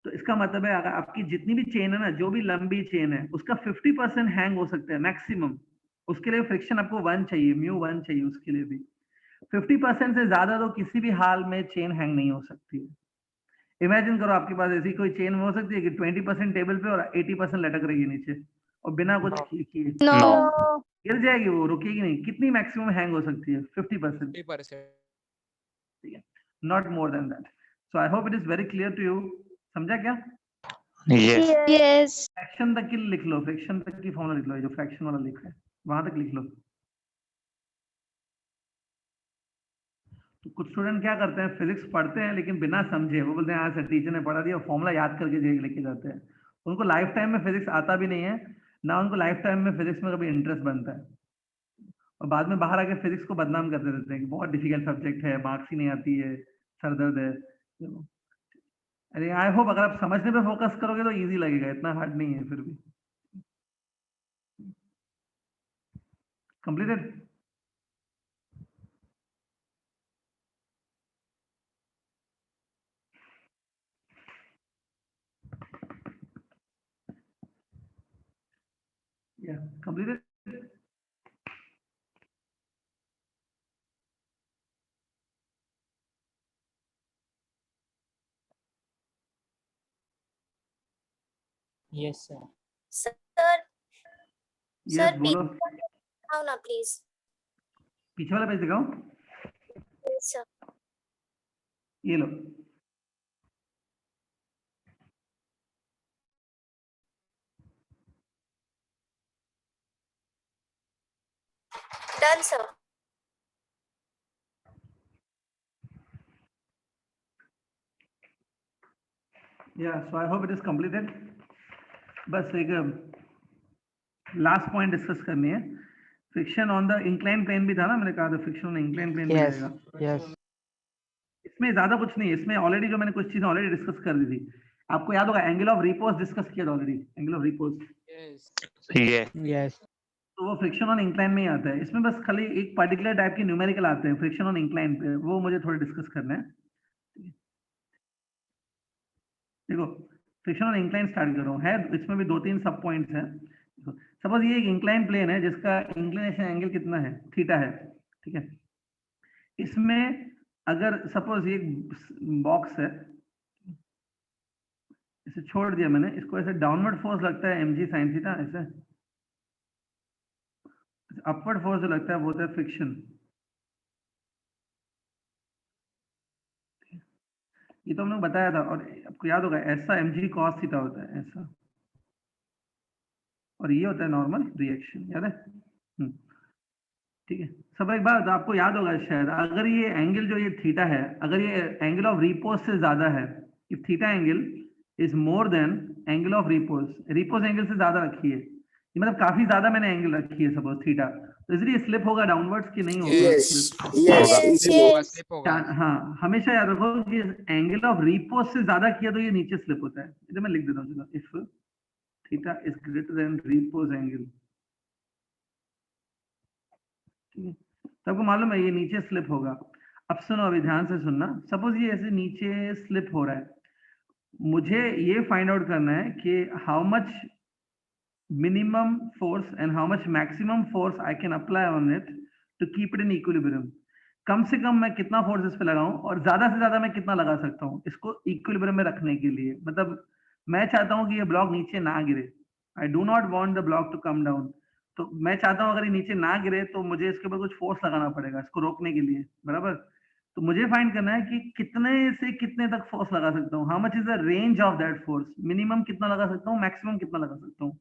तो इसका मतलब है अगर आपकी जितनी भी चेन है ना, जो भी लंबी चेन है, उसका 50% हैंग हो सकता है मैक्सिमम। उसके लिए फ्रिक्शन आपको 1 चाहिए, म्यू 1 चाहिए उसके लिए भी। 50% से ज्यादा तो किसी भी हाल में चेन हैंग नहीं हो सकती है। इमेजिन करो आपके पास ऐसी कोई चेन हो सकती है कि 20% टेबल पे और 80% लटक रही है नीचे, और बिना कुछ किए No. No. गिर जाएगी, वो रुकेगी नहीं। कितनी मैक्सिमम हैंग हो सकती है? 50%। 50%. ठीक है, not more than that. So I hope it is very clear to you. समझा क्या? Yes. Yes. फ्रैक्शन तक की लिख लो, फ्रैक्शन तक की फॉर्मूला लिख लो, ये जो फ्रैक्शन वाला लिखा है वहां तक लिख लो। तो कुछ स्टूडेंट क्या करते हैं, फिजिक्स पढ़ते हैं लेकिन बिना समझे, वो बोलते हैं हाँ सर टीचर ने पढ़ा दिया, फॉर्मूला याद करके लेके जाते हैं। उनको लाइफ टाइम में फिजिक्स आता भी नहीं है, ना उनको लाइफ टाइम में फिजिक्स में कभी इंटरेस्ट बनता है, और बाद में बाहर आके फिजिक्स को बदनाम करते रहते हैं कि बहुत डिफिकल्ट सब्जेक्ट है, मार्क्स ही नहीं आती है, सर दर्द है। अरे आई होप अगर आप समझने पे फोकस करोगे तो इजी लगेगा, इतना हार्ड नहीं है फिर भी। कंप्लीटेड? या completed? Yes, sir. Sir, yes बोलो। now na please. पीछे वाला पेज दिखाओ, Yes, sir. ये लो। Done, sir. या so I hope it is completed. बस एक लास्ट पॉइंट डिस्कस करनी है। Friction on the incline plane भी था ना, मैंने कहा था फ्रिक्शन ऑन इंक्लाइन प्लेन भी Yes. आएगा। Yes. इसमें ज्यादा कुछ नहीं है, इसमें ऑलरेडी जो मैंने कुछ चीजें ऑलरेडी डिस्कस कर दी थी। आपको याद होगा एंगल ऑफ रिपोज डिस्कस किया था already, angle of repose, Yes. Yes. Yes. तो वो फ्रिक्शन ऑन इंक्लाइन में ही आता है। इसमें बस खाली एक पर्टिकुलर टाइप के न्यूमेरिकल आते हैं फ्रिक्शन ऑन इंक्लाइन पे, वो मुझे थोड़े डिस्कस करना है। देखो फ्रिक्शन ऑन इंक्लाइन स्टार्ट कर रहा हूँ, है इसमें भी 2-3 सब पॉइंट्स हैं। सपोज ये एक इंक्लाइन प्लेन है जिसका इंक्लिनेशन एंगल कितना है, थीटा है, ठीक है। इसमें अगर सपोज ये बॉक्स है, इसे छोड़ दिया मैंने, इसको ऐसे डाउनवर्ड फोर्स लगता है mg sin थीटा, ऐसे अपवर्ड फोर्स जो लगता है वो होता है फ्रिक्शन। ये तो हमने बताया था, और आपको याद होगा ऐसा mg cos थीटा होता है ऐसा, और ये होता है नॉर्मल रिएक्शन, याद है? ठीक है, सब एक बात आपको याद होगा शायद, अगर ये एंगल जो ये थीटा है, अगर ये एंगल ऑफ रिपोज से ज्यादा है, if theta angle is more than angle of repose, repose angle से ज्यादा रखी है, ये मतलब काफी ज्यादा मैंने एंगल रखी है सपोज थीटा, तो इसलिए स्लिप होगा डाउनवर्ड्स की नहीं होगा। Yes. स्लिप होगा। हाँ, हमेशा याद रखो कि एंगल ऑफ रिपोज से ज्यादा किया तो ये नीचे स्लिप होता है। इधर मैं लिख देता हूँ, चलो, if theta is greater then repose angle, ठीक है, तो आपको मालूम है ये नीचे स्लिप होगा। अब सुनो, अभी ध्यान से सुनना, सपोज ये ऐसे नीचे स्लिप हो रहा है, मुझे ये फाइंड आउट करना है कि how much minimum force and how much maximum force I can apply on it to keep it in equilibrium. कम से कम मैं कितना फोर्स इस पे लगाऊं और ज्यादा से ज्यादा मैं कितना लगा सकता हूं इसको इक्विलिब्रियम में रखने के लिए। मतलब मैं चाहता हूं कि ये ब्लॉक नीचे ना गिरे, I do not want the block to come down, तो मैं चाहता हूं अगर ये नीचे ना गिरे तो मुझे इसके ऊपर कुछ फोर्स लगाना पड़ेगा इसको रोकने के लिए, बराबर? तो मुझे फाइंड करना है कि कितने से कितने तक फोर्स लगा सकता हूँ, how much is the range of that force, minimum कितना लगा सकता हूँ, मैक्सिमम कितना लगा सकता हूँ,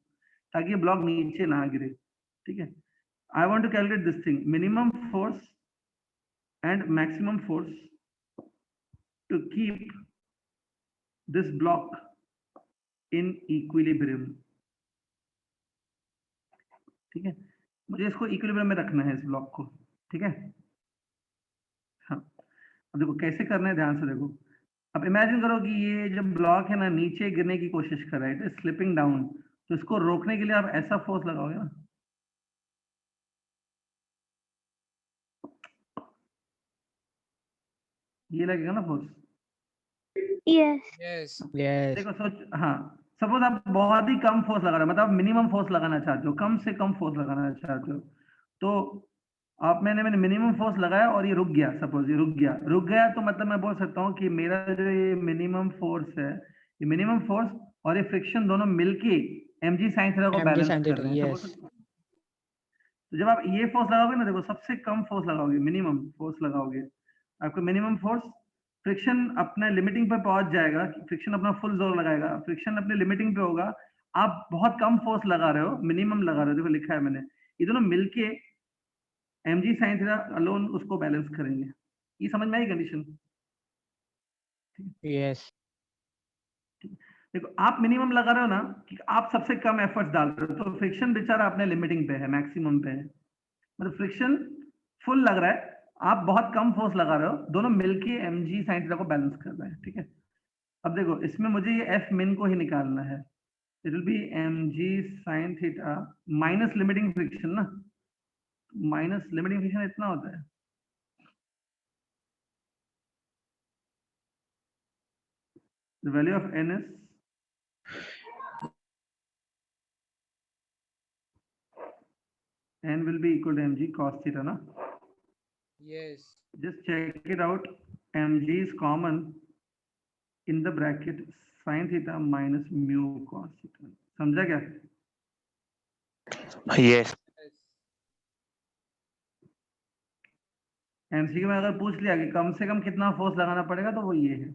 ताकि ये ब्लॉक नीचे ना गिरे। ठीक है, I want to calculate this thing, minimum force and maximum force to keep this block in equilibrium। ठीक है, मुझे इसको इक्विलिब्रियम में रखना है इस ब्लॉक को। ठीक है, हाँ, अब देखो कैसे करना है, ध्यान से देखो। अब इमेजिन करो कि ये जब ब्लॉक है ना नीचे गिरने की कोशिश कर रहा है, इट इज स्लिपिंग डाउन, तो इसको रोकने के लिए आप ऐसा फोर्स लगाओगे ना, ये लगेगा ना फोर्स। Yes. Yes Yes. देखो सोच, हाँ, सपोज आप बहुत ही कम फोर्स लगा रहे हो, मतलब मिनिमम फोर्स लगाना चाहते हो, कम से कम फोर्स लगाना चाहते हो, तो आप मैंने मिनिमम फोर्स लगाया और ये रुक गया, सपोज ये रुक गया तो मतलब मैं बोल सकता हूँ कि मेरा जो ये मिनिमम फोर्स है, ये मिनिमम फोर्स और ये फ्रिक्शन दोनों मिलके mg sin थीटा को mg बैलेंस sin कर theta, रहे हैं। yes. तो जब आप ये फोर्स लगाओगे ना, देखो सबसे कम फोर्स लगाओगे, मिनिमम फोर्स लगाओगे, आपको मिनिमम फोर्स, फ्रिक्शन अपने लिमिटिंग पे पहुंच जाएगा, फ्रिक्शन अपना फुल जोर लगाएगा, फ्रिक्शन अपने लिमिटिंग पे होगा, आप बहुत कम फोर्स लगा रहे हो, मिनिमम लगा रहे हो, देखो लिखा है मैंने, ये दोनों मिलके mg sin थीटा अलोन उसको बैलेंस करेंगे। ये समझ में आई कंडीशन? Yes. देखो आप मिनिमम लगा रहे हो ना, कि आप सबसे कम एफर्ट्स डाल रहे हो, तो फ्रिक्शन बेचारा अपने लिमिटिंग पे है, मैक्सिमम पे है, मतलब फ्रिक्शन फुल लग रहा है, आप बहुत कम फोर्स लगा रहे हो, दोनों मिलके mg sin थीटा को बैलेंस कर रहे हैं। ठीक है, अब देखो इसमें मुझे ये f min को ही निकालना है, it will be mg sin theta minus limiting friction ना, माइनस लिमिटिंग फ्रिक्शन इतना होता है, the value of n is n will be equal to mg cos theta ना, yes just check it out, mg is common in the bracket sin theta minus mu cos theta, समझा क्या? Yes. MCQ में अगर पूछ लिया कि कम से कम कितना फोर्स लगाना पड़ेगा तो वो ये है।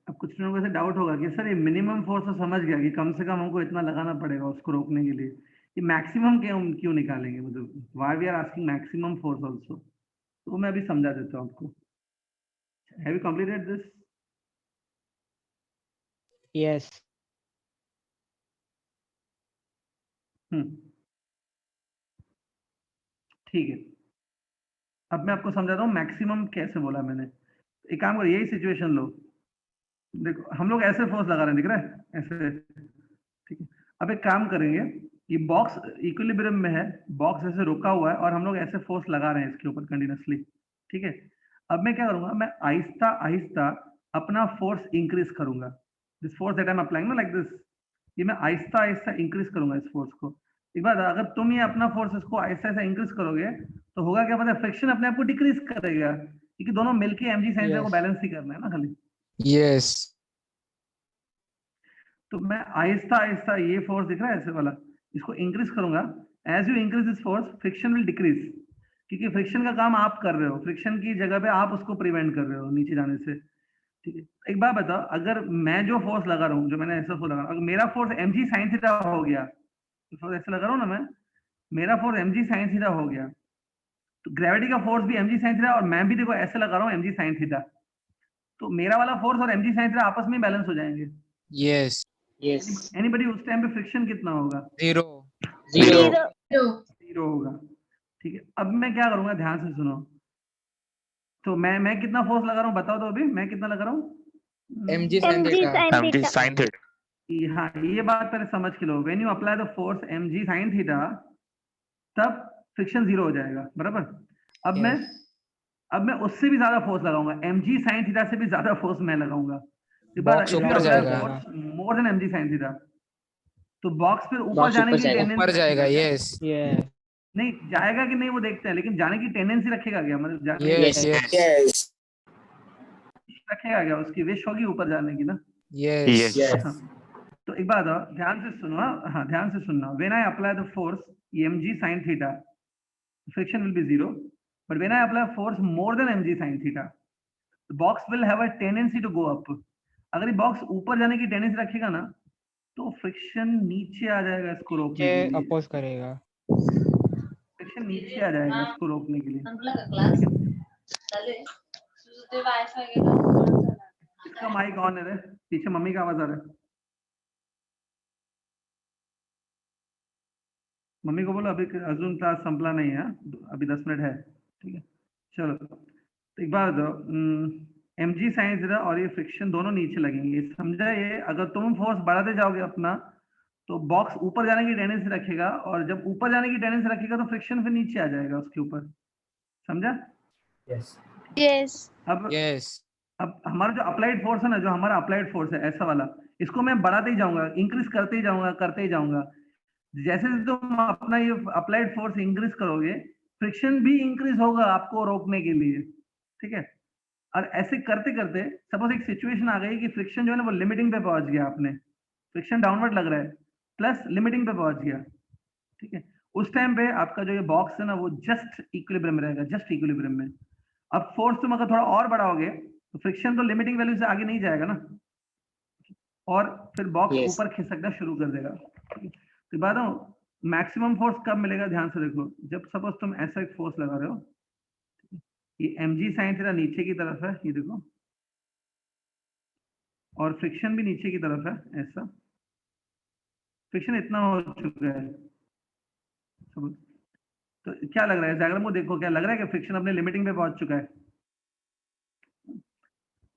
अब कुछ लोगों को ऐसे डाउट होगा कि सर ये मिनिमम फोर्स तो समझ गया कि कम से कम हमको इतना लगाना पड़ेगा उसको रोकने के लिए, ये मैक्सिमम क्यों निकालेंगे, मतलब why we are asking maximum force also, तो मैं अभी समझा देता हूँ आपको। Have you completed this? Yes. ठीक है, अब मैं आपको समझाता हूँ मैक्सिमम कैसे बोला मैंने। एक काम करो, यही सिचुएशन लो, देखो हम लोग ऐसे फोर्स लगा रहे हैं, दिख रहा है ऐसे, ठीक है। अब एक काम करेंगे, ये बॉक्स इक्विलिब्रियम में है, बॉक्स ऐसे रुका हुआ है और हम लोग ऐसे फोर्स लगा रहे हैं इसके ऊपर कंटिन्यूअसली। ठीक है, अब मैं क्या करूंगा, मैं आहिस्ता आहिस्ता अपना फोर्स इंक्रीज करूंगा, this force that I am applying like this, ये मैं आहिस्ता आहिस्ता इंक्रीज करूंगा इस फोर्स को। एक बात, अगर तुम ये अपना फोर्स इसको आहिस्ता आहिस्ता इंक्रीज करोगे तो होगा क्या पता है, फ्रिक्शन अपने आप को डिक्रीज करेगा, क्योंकि दोनों मिलके mg sin थीटा को Yes. बैलेंस ही करना है ना खाली। Yes. तो मैं आहिस्ता आहिस्ता ये फोर्स दिख रहा है ऐसे वाला, इसको इंक्रीज करूंगा। As you increase this force friction will decrease, क्योंकि फ्रिक्शन का काम आप कर रहे हो, फ्रिक्शन की जगह पे आप उसको प्रिवेंट कर रहे हो नीचे जाने से। ठीक है, एक बात बताओ, अगर मैं जो फोर्स लगा रहा हूँ, जो मैंने ऐसा फोर्स लगा रहा हूं, अगर मेरा फोर्स mg sin थीटा हो गया, तो फोर्स ऐसे लगा रहा हूँ ना मैं, मेरा फोर्स mg sin थीटा हो गया, तो ग्रेविटी का फोर्स भी mg sin थीटा, और मैं भी देखो ऐसे लगा रहा हूँ mg sin थीटा, तो मेरा वाला फोर्स और mg sin थीटा आपस में बैलेंस हो जाएंगे। Yes. Yes. एनीबडी उस टाइम पे फ्रिक्शन कितना होगा? 0. Zero. जीरो होगा। ठीक है, अब मैं क्या करूंगा, ध्यान से सुनो। तो मैं कितना फोर्स लगा रहा हूँ बताओ तो, अभी मैं कितना लगा रहा हूँ? mg sin mg theta. sin mg theta. sin theta. हाँ, ये बात पहले समझ के लो। When you apply the force mg sin theta, तब फ्रिक्शन जीरो हो जाएगा, बराबर। अब Yes. मैं उससे भी ज्यादा फोर्स लगाऊंगा, mg sin थीटा से भी ज्यादा फोर्स मैं लगाऊंगा। Box ऊपर जाएगा। More than mg sin theta, तो बॉक्स फिर ऊपर Box जाने ऊपर की जाएगा। टेंडेंसी ऊपर जाएगा। रखेगा क्या? Yes. Yeah. नहीं जाएगा कि नहीं वो देखते हैं, लेकिन जाने की टेंडेंसी रखेगा क्या, मतलब जाने की Yes. Yes. Yes. रखेगा क्या, उसकी विश होगी ऊपर जाने की ना। Yes. Yes. हाँ, तो एक बात और ध्यान से सुनो, हाँ ध्यान से सुनना। When I apply the force mg sin theta, friction will be zero, but when I apply force more than mg sin theta, the box will have a tendency to go up। अगर ये box ऊपर जाने की tendency रखेगा ना, तो friction नीचे आ जाएगा इसको रोकने के के लिए। अपोज करेगा। फ्रिक्शन नीचे आ जाएगा इसको रोकने के लिए। इसका माइक ऑन है रे, पीछे मम्मी का आवाज आ रहा है। मम्मी को बोलो अभी अजून क्लास संपला नहीं है, अभी 10 मिनट है। ठीक है, चलो। तो एक बात बताओ, mg sin थीटा और ये फ्रिक्शन दोनों नीचे लगेंगे, ये समझा? ये अगर तुम फोर्स बढ़ाते जाओगे अपना, तो बॉक्स ऊपर जाने की टेंडेंसी रखेगा, और जब ऊपर जाने की टेंडेंसी रखेगा तो फ्रिक्शन फिर नीचे आ जाएगा उसके ऊपर। समझा? Yes. Yes. अब Yes. अब हमारा जो अप्लाइड फोर्स है ना, जो हमारा अप्लाइड फोर्स है ऐसा वाला, इसको मैं बढ़ाते ही जाऊंगा, इंक्रीज करते ही जाऊंगा, करते ही जाऊंगा। जैसे तुम अपना ये अप्लाइड फोर्स इंक्रीज करोगे, फ्रिक्शन भी इंक्रीज होगा आपको रोकने के लिए। ठीक है, और ऐसे करते करते सपोज एक सिचुएशन आ गई कि फ्रिक्शन जो है ना वो लिमिटिंग पे पहुंच गया, आपने फ्रिक्शन डाउनवर्ड लग रहा है, प्लस लिमिटिंग पे पहुंच गया। ठीक है, उस टाइम पे आपका जो ये बॉक्स है ना वो जस्ट इक्विलिब्रियम में रहेगा, जस्ट इक्विलिब्रियम में। अब फोर्स तुम अगर थोड़ा और बढ़ाओगे, तो फ्रिक्शन तो लिमिटिंग वैल्यू से आगे नहीं जाएगा ना, और फिर बॉक्स Yes. ऊपर खिसकना शुरू कर देगा। तो बात हूँ, मैक्सिमम फोर्स कब मिलेगा, ध्यान से देखो। जब सपोज तुम ऐसा एक फोर्स लगा रहे हो, ये mg sin थीटा नीचे की तरफ है, ये देखो, और फ्रिक्शन भी नीचे की तरफ है ऐसा, फ्रिक्शन इतना हो चुका है। समझ? तो क्या लग रहा है डायग्राम को देखो, क्या लग रहा है कि फ्रिक्शन अपने लिमिटिंग पे पहुंच चुका है?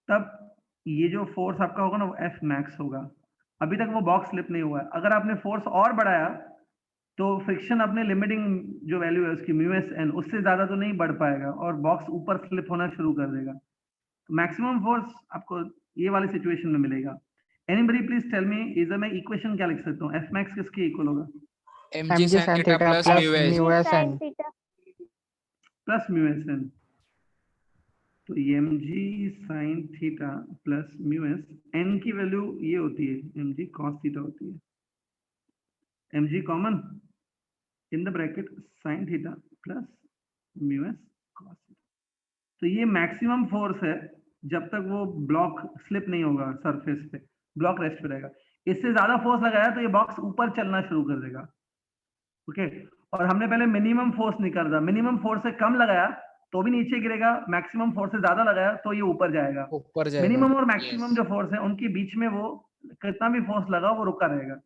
तब ये जो फोर्स आपका होगा ना वो F मैक्स होगा। अभी तक वो बॉक्स स्लिप नहीं हुआ है। अगर आपने फोर्स और बढ़ाया, तो फ्रिक्शन अपने लिमिटिंग जो वैल्यू है उसकी म्यू एस एन, उससे ज्यादा तो नहीं बढ़ पाएगा, और बॉक्स ऊपर स्लिप होना शुरू कर देगा। तो मैक्सिमम फोर्स आपको ये वाली सिचुएशन में मिलेगा। एनीबडी प्लीज टेल मी, इधर मैं इक्वेशन क्या लिख सकता हूँ? F मैक्स किसके इक्वल होगा? mg sin theta plus plus mu s. mu s Sin n. theta. Plus mu s n. तो mg sin theta plus mu s n की वैल्यू ये होती है mg cos थीटा होती है। mg common in the bracket sin theta plus mu s cos theta. तो ये maximum force है जब तक वो ब्लॉक स्लिप नहीं होगा सरफेस पे, ब्लॉक रेस्ट पे रहेगा। इससे ज्यादा फोर्स लगाया तो ये बॉक्स ऊपर चलना शुरू कर देगा। ओके, और हमने पहले मिनिमम फोर्स निकाला था, मिनिमम फोर्स से कम लगाया तो भी नीचे गिरेगा, मैक्सिमम फोर्स से ज्यादा लगाया तो ये ऊपर जाएगा। ऊपर जाएगा। मिनिमम और मैक्सिमम Yes. जो फोर्स है उनके बीच में वो कितना भी फोर्स लगा वो रुका रहेगा।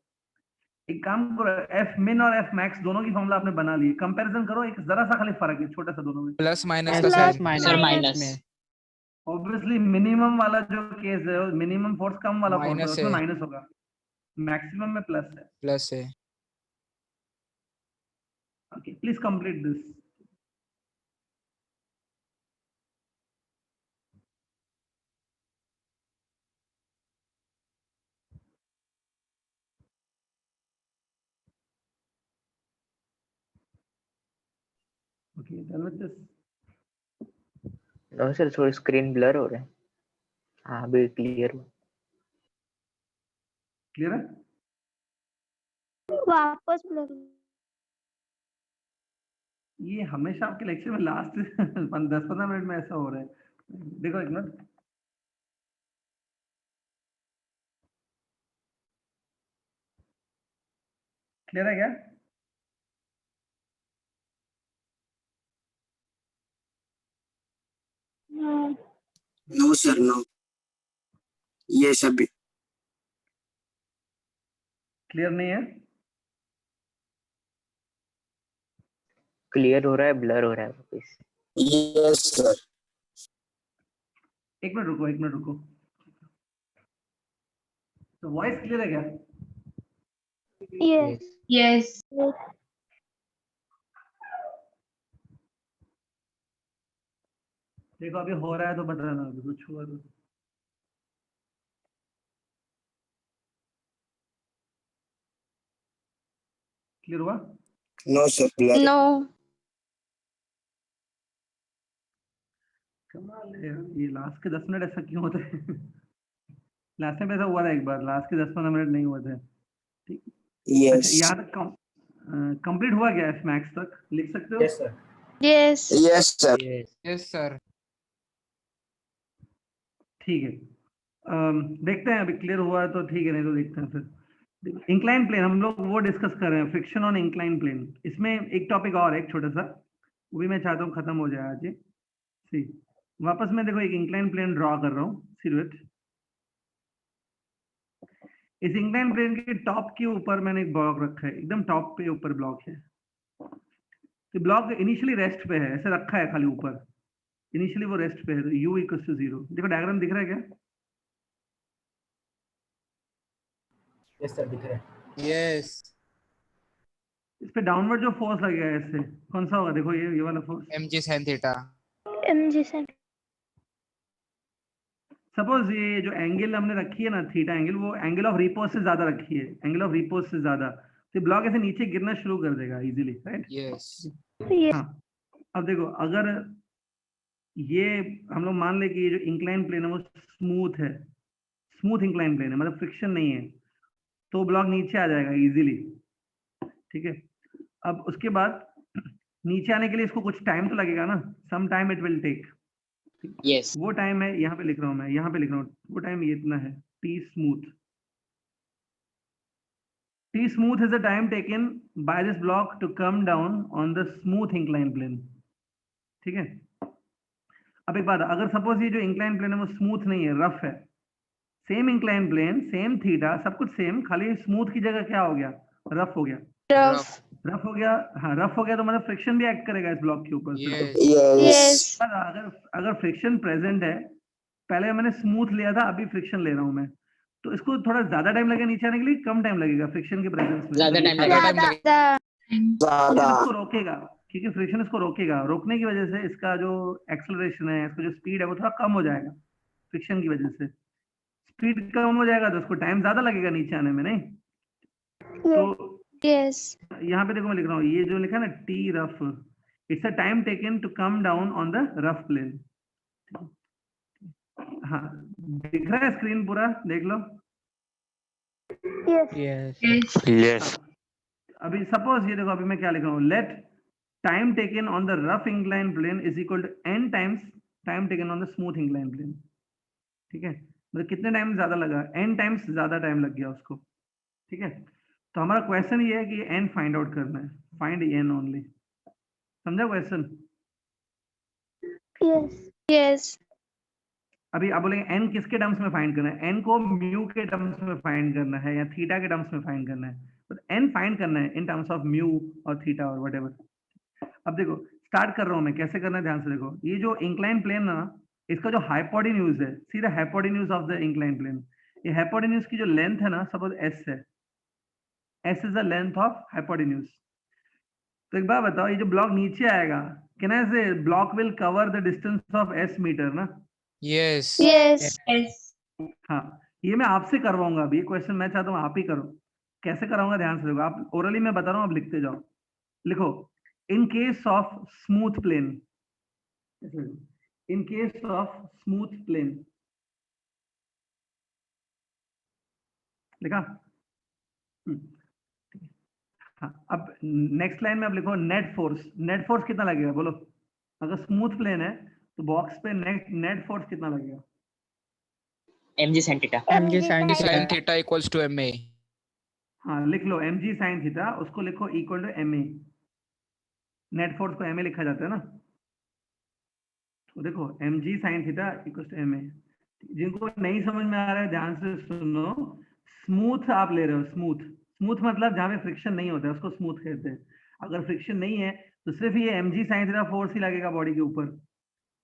एक काम करो, एफ मिन और एफ मैक्स दोनों की फॉर्मूला आपने बना ली, कंपैरिजन करो, एक जरा सा खाली फर्क है छोटा सा दोनों में। प्लस माइनस का Plus साइन। minus Sir, में। minus. ऑब्वियसली मिनिमम वाला जो केस है, मिनिमम फोर्स कम वाला फोर्स है, माइनस उसमें है। माइनस होगा, मैक्सिमम में प्लस है। प्लस है। Okay, please complete this. Okay, done with this. No sir, थोड़ी स्क्रीन ब्लर हो रहा है। हाँ अभी क्लियर हुआ। क्लियर है? वापस बोलो। ये हमेशा आपके लेक्चर में लास्ट 10-15 मिनट में ऐसा हो रहा है। देखो एक मिनट। क्लियर है क्या? No sir, no. ये सब क्लियर नहीं है? क्लियर हो रहा है, ब्लर हो रहा है वापस। Yes sir. एक मिनट रुको, एक मिनट रुको। तो वॉइस क्लियर है क्या? Yes. Yes. देखो अभी हो रहा है तो बताना, अभी कुछ हुआ तो। क्लियर हुआ? No sir, blur. No. कमाल है यार, ये लास्ट के 10 मिनट ऐसा क्यों होता है? लास्ट टाइम ऐसा हुआ था एक बार, लास्ट के 10-15 मिनट नहीं हुए थे। ठीक। अच्छा यस। यहाँ तक कंप्लीट हुआ क्या है? मैक्स तक लिख सकते हो? Yes sir. Yes. Yes sir. Yes, sir. ठीक है। देखते हैं, अभी क्लियर हुआ है तो ठीक है, नहीं तो देखते हैं फिर। इंक्लाइन प्लेन हम लोग वो डिस्कस कर रहे हैं, फ्रिक्शन ऑन इंक्लाइन प्लेन। इसमें एक टॉपिक और है, एक छोटा सा, वो भी मैं चाहता हूँ खत्म हो जाए आज ही। सी वापस मैं देखो एक इंक्लाइन प्लेन ड्रॉ कर रहा हूँ सिलुएट। इस इंक्लाइन प्लेन के टॉप के ऊपर मैंने एक ब्लॉक रखा है, एकदम टॉप पे ऊपर ब्लॉक है। तो ब्लॉक इनिशियली रेस्ट पे है, ऐसे रखा है खाली ऊपर, इनिशियली वो रेस्ट पे है, तो u इक्वल टू 0। देखो डायग्राम दिख रहा है क्या? यस सर, दिख रहा है। Yes. इस पे डाउनवर्ड जो फोर्स लगेगा ऐसे, कौन सा होगा? देखो ये वाला force. mg sin theta. MG sir. Suppose ये जो एंगल हमने रखी है ना, थीटा एंगल, वो एंगल ऑफ रिपोज से ज्यादा रखी है, एंगल ऑफ रिपोज से ज्यादा, तो ब्लॉक ऐसे नीचे गिरना शुरू कर देगा इजीली, राइट? Yes. Yes. हाँ। अब देखो अगर ये हम लोग मान ले कि ये जो इंक्लाइन प्लेन है वो स्मूथ है, स्मूथ इंक्लाइन प्लेन है, मतलब फ्रिक्शन नहीं है, तो ब्लॉक नीचे आ जाएगा इजीली। ठीक है। अब उसके बाद नीचे आने के लिए इसको कुछ टाइम तो लगेगा ना, some time it will take. Yes. वो टाइम है, यहाँ पे लिख रहा हूँ मैं, यहाँ पे लिख रहा हूँ, वो टाइम ये इतना है, T smooth. T smooth is the time taken by this block to come down on the smooth inclined plane। ठीक है। अब एक बात, अगर सपोज ये जो इंक्लाइन प्लेन है वो स्मूथ नहीं है, रफ है, same incline plane, same theta, सब कुछ सेम, खाली स्मूथ की जगह क्या हो गया? रफ हो गया। Rough. रफ हो गया, हाँ रफ हो गया, तो मतलब फ्रिक्शन भी एक्ट करेगा इस ब्लॉक के ऊपर। Yes. यस। Yes. अगर फ्रिक्शन प्रेजेंट है, पहले मैंने स्मूथ लिया था, अभी फ्रिक्शन ले रहा हूं मैं, तो इसको थोड़ा ज्यादा टाइम लगेगा नीचे आने के लिए, कम टाइम लगेगा फ्रिक्शन के प्रेजेंस में? ज्यादा टाइम ज़्यादा लगेगा। time लगेगा. The ज्यादा। फ्रिक्शन इसको रोकेगा, क्योंकि फ्रिक्शन इसको रोकेगा, रोकने की वजह से इसका जो एक्सेलरेशन है, इसका जो स्पीड है, वो थोड़ा कम हो जाएगा फ्रिक्शन की वजह से। स्पीड कम हो जाएगा तो उसको टाइम ज्यादा लगेगा नीचे आने में, नहीं? तो yes. यहाँ पे देखो मैं लिख रहा हूँ, ये जो लिखा है ना T rough, it's a time taken to come down on the rough plane. हाँ दिख रहा है स्क्रीन पूरा, देख लो। Yes. Yes. Yes. यस। अभी सपोज ये देखो, अभी मैं क्या लिख रहा हूँ, let time taken on the rough incline plane is equal to n times time taken on the smooth incline plane. ठीक है, मतलब कितने टाइम ज्यादा लगा? n टाइम्स ज्यादा टाइम लग गया उसको। ठीक है, तो हमारा क्वेश्चन ये है कि n फाइंड आउट करना है, फाइंड n ओनली। समझा क्वेश्चन? Yes. Yes. अभी आप बोलेंगे n किसके टर्म्स में फाइंड करना है? n को म्यू के टर्म्स में फाइंड करना है या थीटा के टर्म्स में फाइंड करना है? तो n फाइंड करना है इन टर्म्स ऑफ म्यू और थीटा और व्हाटएवर। अब देखो स्टार्ट कर रहा हूं मैं, कैसे करना है ध्यान से देखो। ये जो इंक्लाइन प्लेन ना, इसका जो हाइपोटेन्यूज है, see the hypotenuse of the incline plane. ये हाइपोटेन्यूज की जो लेंथ है ना, सपोज s है, s is the length of hypotenuse. तो एक बात बताओ, ये जो ब्लॉक नीचे आएगा, can I say block will cover the distance of s metre ना? Yes. Yes. Yes. हाँ, ये मैं आपसे करवाऊंगा अभी, ये क्वेश्चन मैं चाहता हूँ आप ही करो। कैसे कराऊंगा ध्यान से देखो, आप ओरली मैं बता रहा हूँ, आप लिखते जाओ। लिखो, in case of smooth plane, in case of smooth plane. लिखा? हाँ, अब नेक्स्ट लाइन में अब लिखो नेट फोर्स। नेट फोर्स कितना लगेगा बोलो? अगर स्मूथ प्लेन है तो बॉक्स पे नेट फोर्स कितना लगेगा? mg sin theta. mg sin Sin theta. theta equals to ma. हाँ, लिख लो mg sin थीटा, उसको लिखो equal to ma। Net force को ma लिखा जाता है ना, तो देखो mg sin theta equal to ma। जिनको नहीं समझ में आ रहा है ध्यान से सुनो। स्मूथ आप ले रहे हो, स्मूथ स्मूथ मतलब जहाँ पे फ्रिक्शन नहीं होता है उसको स्मूथ कहते हैं। अगर फ्रिक्शन नहीं है तो सिर्फ ये mg sin थीटा फोर्स ही लगेगा बॉडी के ऊपर।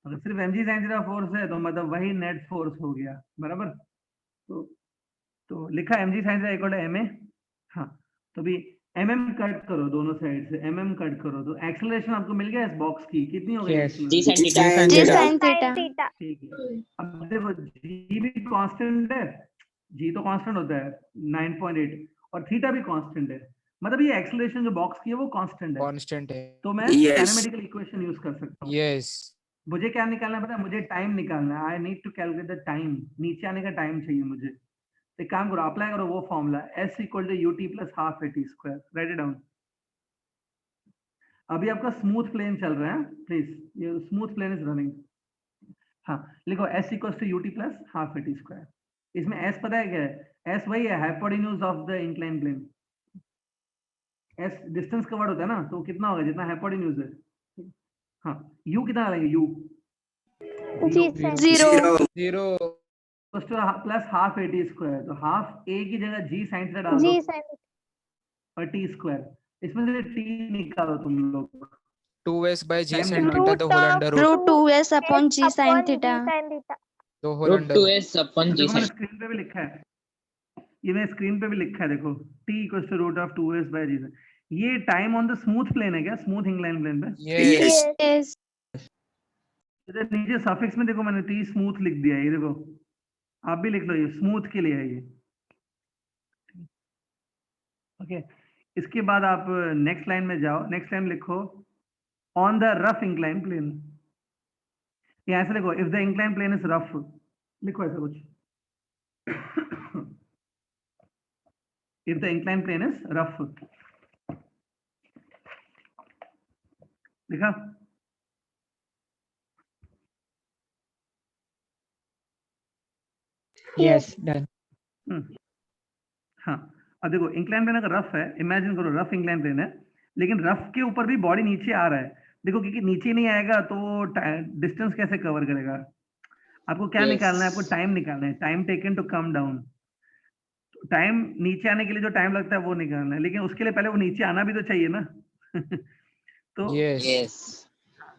अगर सिर्फ mg sin थीटा फोर्स है तो मतलब वही नेट फोर्स हो गया, बराबर। तो लिखा mg sin theta equal to ma। हाँ, तो भी mm कट करो दोनों साइड से, mm कट करो तो एक्सेलरेशन आपको मिल गया इस बॉक्स की, कितनी हो गई Yes. g sin G theta. sin G theta. sin theta. ठीक है। अब देखो g भी कांस्टेंट है, g तो कांस्टेंट होता है 9.8 और थीटा भी कांस्टेंट है, मतलब ये एक्सेलरेशन जो बॉक्स की है वो कांस्टेंट है। Constant है. तो मैं Yes. काइनेमेटिकल इक्वेशन यूज कर सकता हूँ। Yes. मुझे क्या निकालना है पता है? मुझे टाइम निकालना है। I need to calculate the time, नीचे आने का टाइम चाहिए मुझे। तो एक काम करो, अप्लाई करो वो formula s equal to ut plus half at square. Write it down. अभी आपका स्मूथ प्लेन चल रहा है, प्लीज, ये स्मूथ प्लेन इज रनिंग। हाँ, लिखो s equal to ut plus half at square. इसमें s पता है क्या है? s वही है hypotenuse of the incline plane. s distance covered होता है ना, तो कितना होगा जितना हाइपोटेन्यूज है। हाँ, u कितना लेंगे? u G sin zero. Zero. 0. Plus half at square, तो हाफ a की जगह g sin थीटा डाल दो G sin और t स्क्वायर। इसमें से t निकालो तुम लोग। 2s by g Time sin निकालो। theta the whole under root. root 2s upon G sin theta. The whole root under root. 2s upon g देखो मैंने sin. स्क्रीन पे भी लिखा है, ये मैं स्क्रीन पे भी लिखा है, देखो t equals to root of 2s by g। ये time on the smooth plane है क्या? स्मूथ इंक्लाइन प्लेन पे Yes. Yes. इधर नीचे सफिक्स में देखो मैंने t स्मूथ लिख दिया है, ये देखो आप भी लिख लो, ये स्मूथ के लिए है ये। ओके, इसके बाद आप नेक्स्ट लाइन में जाओ। नेक्स्ट लाइन लिखो on the rough incline plane. ये ऐसे लिखो, if the incline plane is rough, लिखो ऐसा कुछ। if the inclined plane is rough, लिखा? Yes, done. हाँ, अब देखो इंक्लाइन प्लेन अगर रफ है, इमेजिन करो रफ इंक्लाइन प्लेन है, लेकिन रफ के ऊपर भी बॉडी नीचे आ रहा है। देखो क्योंकि नीचे नहीं आएगा तो डिस्टेंस कैसे कवर करेगा? आपको क्या Yes. निकालना है? आपको टाइम निकालना है, time taken to come down. Time नीचे आने के लिए जो टाइम लगता है वो निकालना है, लेकिन उसके लिए पहले वो नीचे आना भी तो चाहिए ना। तो Yes. yes.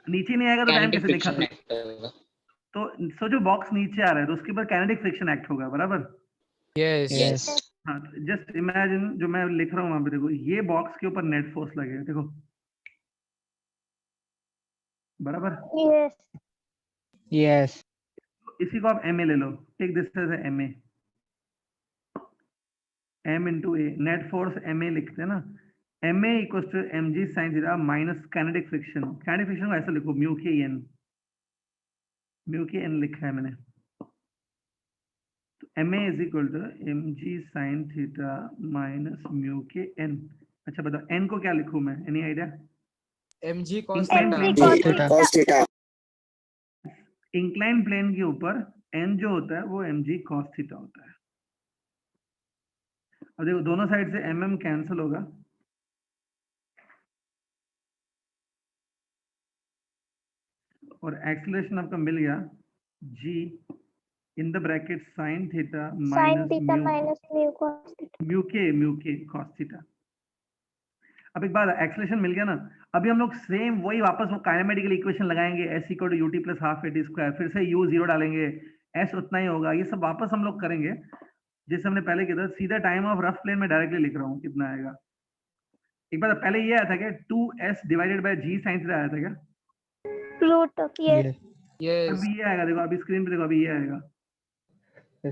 नीचे नहीं आएगा तो टाइम Kinetic कैसे दिखा friction सकते? act होगा. तो सोचो बॉक्स नीचे आ रहा है तो उसके ऊपर काइनेटिक फ्रिक्शन एक्ट होगा, बराबर? Yes. Yes. हाँ, जस्ट इमेजिन जो मैं लिख रहा हूँ वहां पे देखो, ये बॉक्स के ऊपर नेट फोर्स लगेगा, देखो, बराबर? Yes. Yes. इसी को आप ma ले लो, take this as ma, m into a, net force ma लिखते हैं ना, ma equals to mg sin theta minus kinetic friction. Kinetic friction को ऐसे लिखो म्यू के n लिखा है मैंने। तो ma is equal to mg sin theta minus mu के n। अच्छा बताओ n को क्या लिखूं मैं? Any idea? mg cos Inclined theta. Cos theta. Cos theta. Incline plane के ऊपर n जो होता है वो mg cos थीटा होता है। अब देखो दोनों साइड से mm कैंसिल होगा, और एक्सीलरेशन आपका मिल गया g in the bracket sin theta Sin minus theta minus mu cos theta. Mu के cos थीटा। अब एक बार एक्सेलरेशन मिल गया ना, अभी हम लोग सेम वही वापस वो काइनेमेटिकल इक्वेशन लगाएंगे, s equal to ut plus half at square, फिर से u 0 डालेंगे, s उतना ही होगा, ये सब वापस हम लोग करेंगे जैसे हमने पहले किया था। सीधा टाइम ऑफ रफ प्लेन में डायरेक्टली लिख रहा हूँ कितना आएगा। एक बार पहले ये आया था क्या 2s divided by g sin theta आया था क्या? Root of yes. Yes. Yes. अभी ये आएगा, देखो अभी स्क्रीन पे देखो, अभी ये आएगा।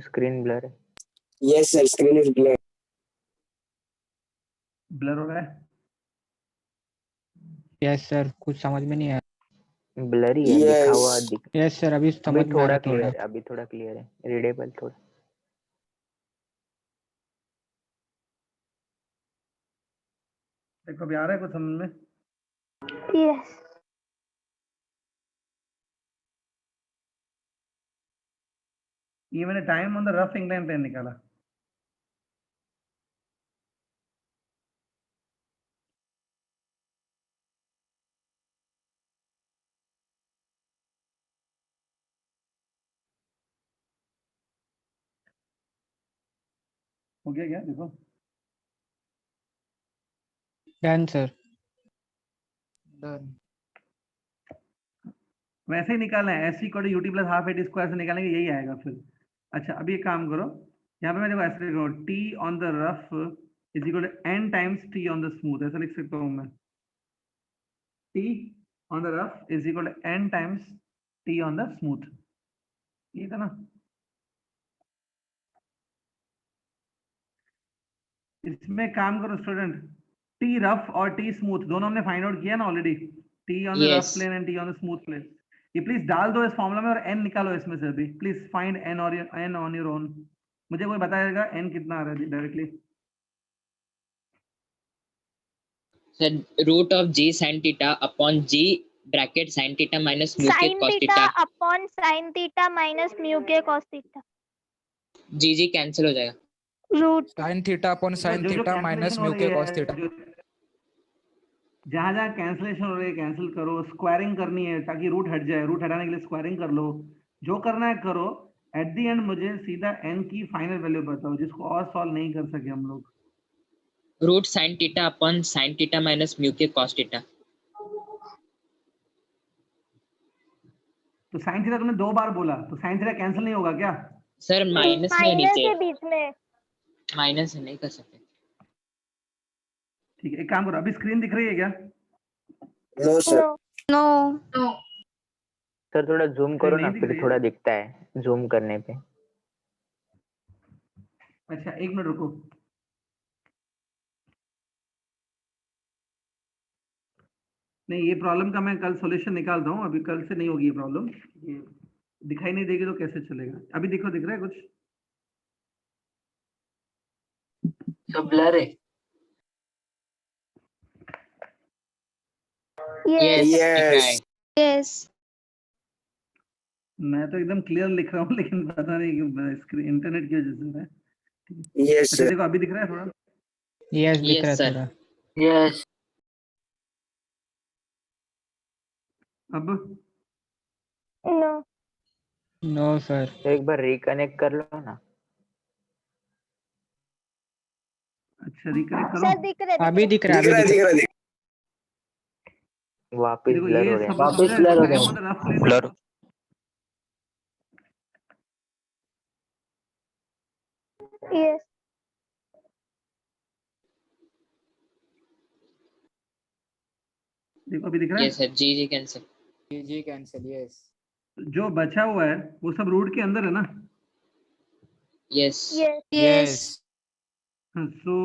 Screen blur है. Yes, sir. Screen is blurred. Blur हो रहा है? Yes, sir. कुछ समझ में नहीं आया. ब्लरी है, लिखा हुआ Yes. दिख। यस सर, अभी अभी समझ में आ थोड़ा रहा क्लियर थोड़ा। है, अभी थोड़ा क्लियर है, रीडेबल थोड़ा। देखो अभी आ रहा है कुछ समझ में? Yes. ये मैंने time on the rough incline plane निकाला। हो गया क्या? देखो डन सर। Done. वैसे ही निकालना है, s equal to u t plus half a t square से निकालेंगे, यही आएगा फिर। अच्छा अभी एक काम करो, यहाँ पे मैं देखो ऐसे लिखो, T on the rough is equal to n times T on the smooth, ऐसा लिख सकता हूँ मैं। T on the rough is equal to n times T on the smooth, ये था ना? इसमें काम करो स्टूडेंट, टी रफ और टी स्मूथ दोनों हमने फाइंड आउट किया ना already, T on the rough Yes. Plane and T on the smooth plane. ये प्लीज डाल दो इस फॉर्मूला में और एन निकालो इसमें से अभी, प्लीज फाइंड एन और एन ऑन योर ओन। मुझे कोई बताएगा एन कितना आ रहा है directly? So root of g sin theta upon g bracket sin theta minus mu k Sin cos theta theta. upon sin theta minus mu k cos theta. g cancel हो जाएगा। Root. Sin theta upon sin जो theta minus cancellation हो mu रही k cos है, theta. जहां जहां cancellation हो रही है कैंसिल करो, स्क्वायरिंग करनी है ताकि रूट हट जाए, रूट हटाने के लिए स्क्वायरिंग कर लो, जो करना है करो। एट द एंड मुझे सीधा एन की फाइनल वैल्यू बताओ, जिसको और सॉल्व नहीं कर सके हम लोग। root sin theta upon sin theta minus mu k cos theta. तो साइन थीटा तुमने 2 बार बोला, तो साइन थीटा कैंसिल नहीं होगा क्या? सर माइनस में माइनस नीचे, के बीच में। माइनस नहीं कर सकते। ठीक है, एक काम करो, अभी स्क्रीन दिख रही है क्या? No, sir. No. No. Sir थोड़ा जूम स्क्रीन करो नहीं ना, दिख फिर रही है? थोड़ा दिखता है जूम करने पे। अच्छा एक मिनट रुको, नहीं ये प्रॉब्लम का मैं कल सॉल्यूशन निकालता हूँ, अभी कल से नहीं होगी ये प्रॉब्लम। ये दिखाई नहीं देगी तो कैसे चलेगा? अभी देखो दिख रहा है कुछ? तो ब्लर है। Yes. यस दिख रहा है। Yes. Yes. मैं तो एकदम क्लियर लिख रहा हूँ लेकिन पता नहीं कि स्क्रीन इंटरनेट की वजह से हो रहा है। Yes, अच्छा sir. देखो अभी दिख रहा है थोड़ा? यस दिख रहा यस है सर। थोड़ा। यस अब No. No sir. तो एक बार रिकनेक्ट कर लो ना। अच्छा रिकनेक्ट करो। सर दिख रहे अभी दिख रहा है, दिख अभी रहा है, दिख दिख रहा रहा है, वापस देखो ब्लर ये हो रहे सब हैं। वापस blur हो टाइम गया। On the rough plane. Blur. Yes. देखो अभी दिख रहा है? Yes sir ji cancel. G cancel. Yes. जो बचा हुआ है वो सब रूट के अंदर है ना? Yes Yes. Yes. So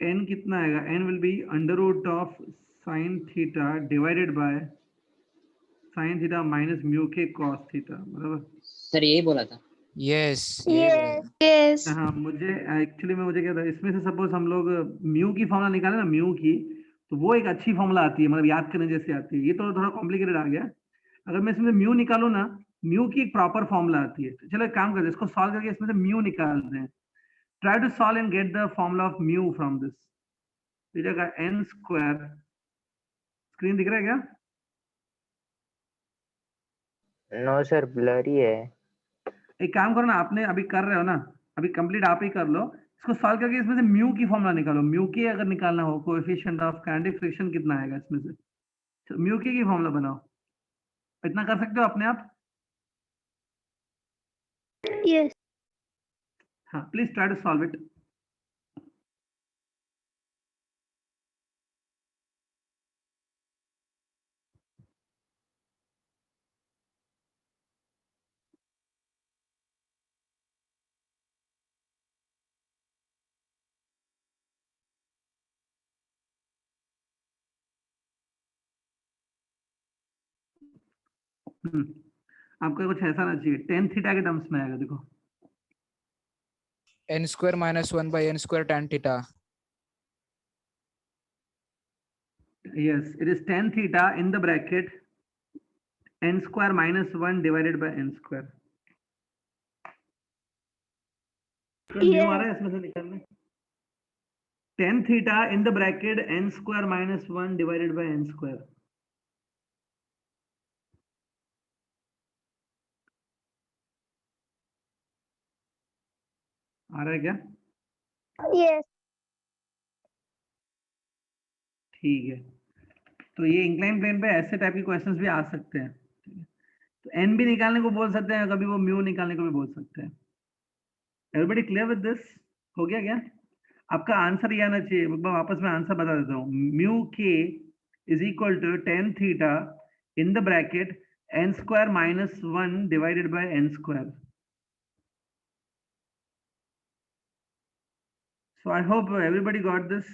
n कितना आएगा? N will be under root of sine theta divided by sine theta minus mu k cos theta, बराबर? सर यही बोला था। Yes. यही बोला Yes. था। Yes. हाँ मुझे एक्चुअली में मुझे क्या था, इसमें से सपोज हम लोग म्यू की फॉर्मूला निकाले ना, म्यू की, तो वो एक अच्छी फॉर्मूला आती है, मतलब याद करने जैसे आती है। ये तो थोड़ा कॉम्प्लिकेटेड आ गया। अगर मैं इसमें म्यू निकालू ना, म्यू की एक प्रॉपर फॉर्मूला आती है। तो चलो एक काम करते हैं, इसको सॉल्व करके इसमें से म्यू निकालते हैं। Try to solve and get the formula of mu from this. ये जगह एन स्क्वायर, स्क्रीन दिख रहा है क्या? नो सर ब्लर ही है। एक काम करो ना, आपने अभी कर रहे हो ना, अभी कंप्लीट आप ही कर लो। इसको सॉल्व करके इसमें से म्यू की फॉर्मूला निकालो। म्यू की अगर निकालना हो, कोएफिशिएंट ऑफ काइनेटिक फ्रिक्शन कितना आएगा इसमें से, म्यू की फॉर्मूला बनाओ। इतना कर सकते हो अपने आप? Yes. हाँ please try to solve it. आपका कुछ ऐसा ना चाहिए, tan थीटा के टर्म्स में आएगा, देखो n square minus 1 by n square tan theta. yes, it is tan theta in the bracket n square minus 1 divided by n square. तो न्यू आ रहा है इसमें से निकालने, tan theta in the bracket n square minus 1 divided by n square. आ रहा है क्या? Yes. ठीक है, तो ये इंक्लाइन प्लेन पे ऐसे टाइप के क्वेश्चंस भी आ सकते हैं, ठीक है? तो एन भी निकालने को बोल सकते हैं, कभी वो म्यू निकालने को भी बोल सकते हैं। Everybody clear with this? हो गया क्या? आपका आंसर ये आना चाहिए, मैं वापस में आंसर बता देता हूँ। Mu k is equal to tan theta in the bracket n square minus 1 divided by n square. So I hope everybody got this.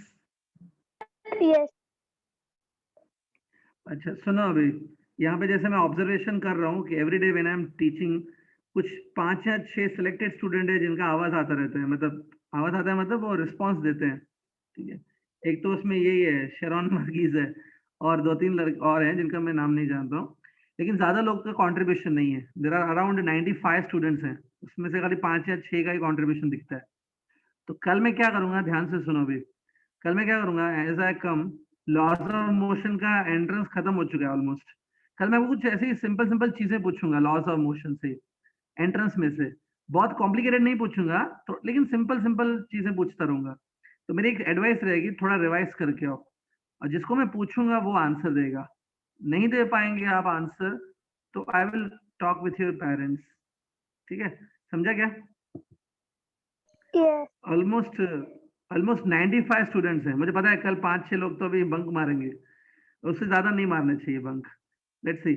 Yes. अच्छा सुनो, अभी यहाँ पे जैसे मैं ऑब्जर्वेशन कर रहा हूँ कि every day when I am teaching, कुछ 5 या 6 सिलेक्टेड स्टूडेंट है जिनका आवाज आता रहता है, मतलब आवाज आता है मतलब वो रिस्पॉन्स देते हैं, ठीक है? एक तो उसमें यही है, शेरॉन वर्गीज है, और 2-3 लड़के और हैं जिनका मैं नाम नहीं जानता हूँ, लेकिन ज्यादा लोग का कॉन्ट्रीब्यूशन नहीं है। देयर आर अराउंड 95 स्टूडेंट्स हैं, उसमें से खाली 5 या 6 का ही कॉन्ट्रीब्यूशन दिखता है। तो कल मैं क्या करूंगा, ध्यान से सुनो अभी, कल मैं क्या करूंगा, as I come, laws of motion का एंट्रेंस खत्म हो चुका है ऑलमोस्ट। कल मैं कुछ ऐसी सिंपल सिंपल चीजें पूछूंगा लॉज ऑफ मोशन से, एंट्रेंस में से, बहुत कॉम्प्लिकेटेड नहीं पूछूंगा तो, लेकिन सिंपल सिंपल चीजें पूछता रहूंगा। तो मेरी एक एडवाइस रहेगी, थोड़ा रिवाइज करके आओ, और जिसको मैं पूछूंगा वो आंसर देगा। नहीं दे पाएंगे आप आंसर तो I will talk with your parents, ठीक है? समझा क्या? Yes. ऑलमोस्ट 95 स्टूडेंट्स हैं, मुझे पता है कल 5-6 लोग तो अभी बंक मारेंगे, उससे ज्यादा नहीं मारने चाहिए बंक। लेट्स सी,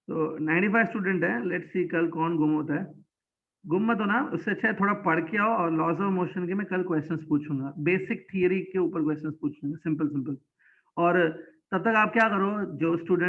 तो 95 स्टूडेंट है, लेट्स सी कल कौन गुम होता है। गुम मत होना, उससे अच्छा है थोड़ा पढ़ के आओ, और लॉज ऑफ मोशन के मैं कल क्वेश्चंस पूछूंगा, बेसिक थियरी के ऊपर क्वेश्चंस पूछूंगा, सिंपल सिंपल। और तब तक आप क्या करो, जो स्टूडेंट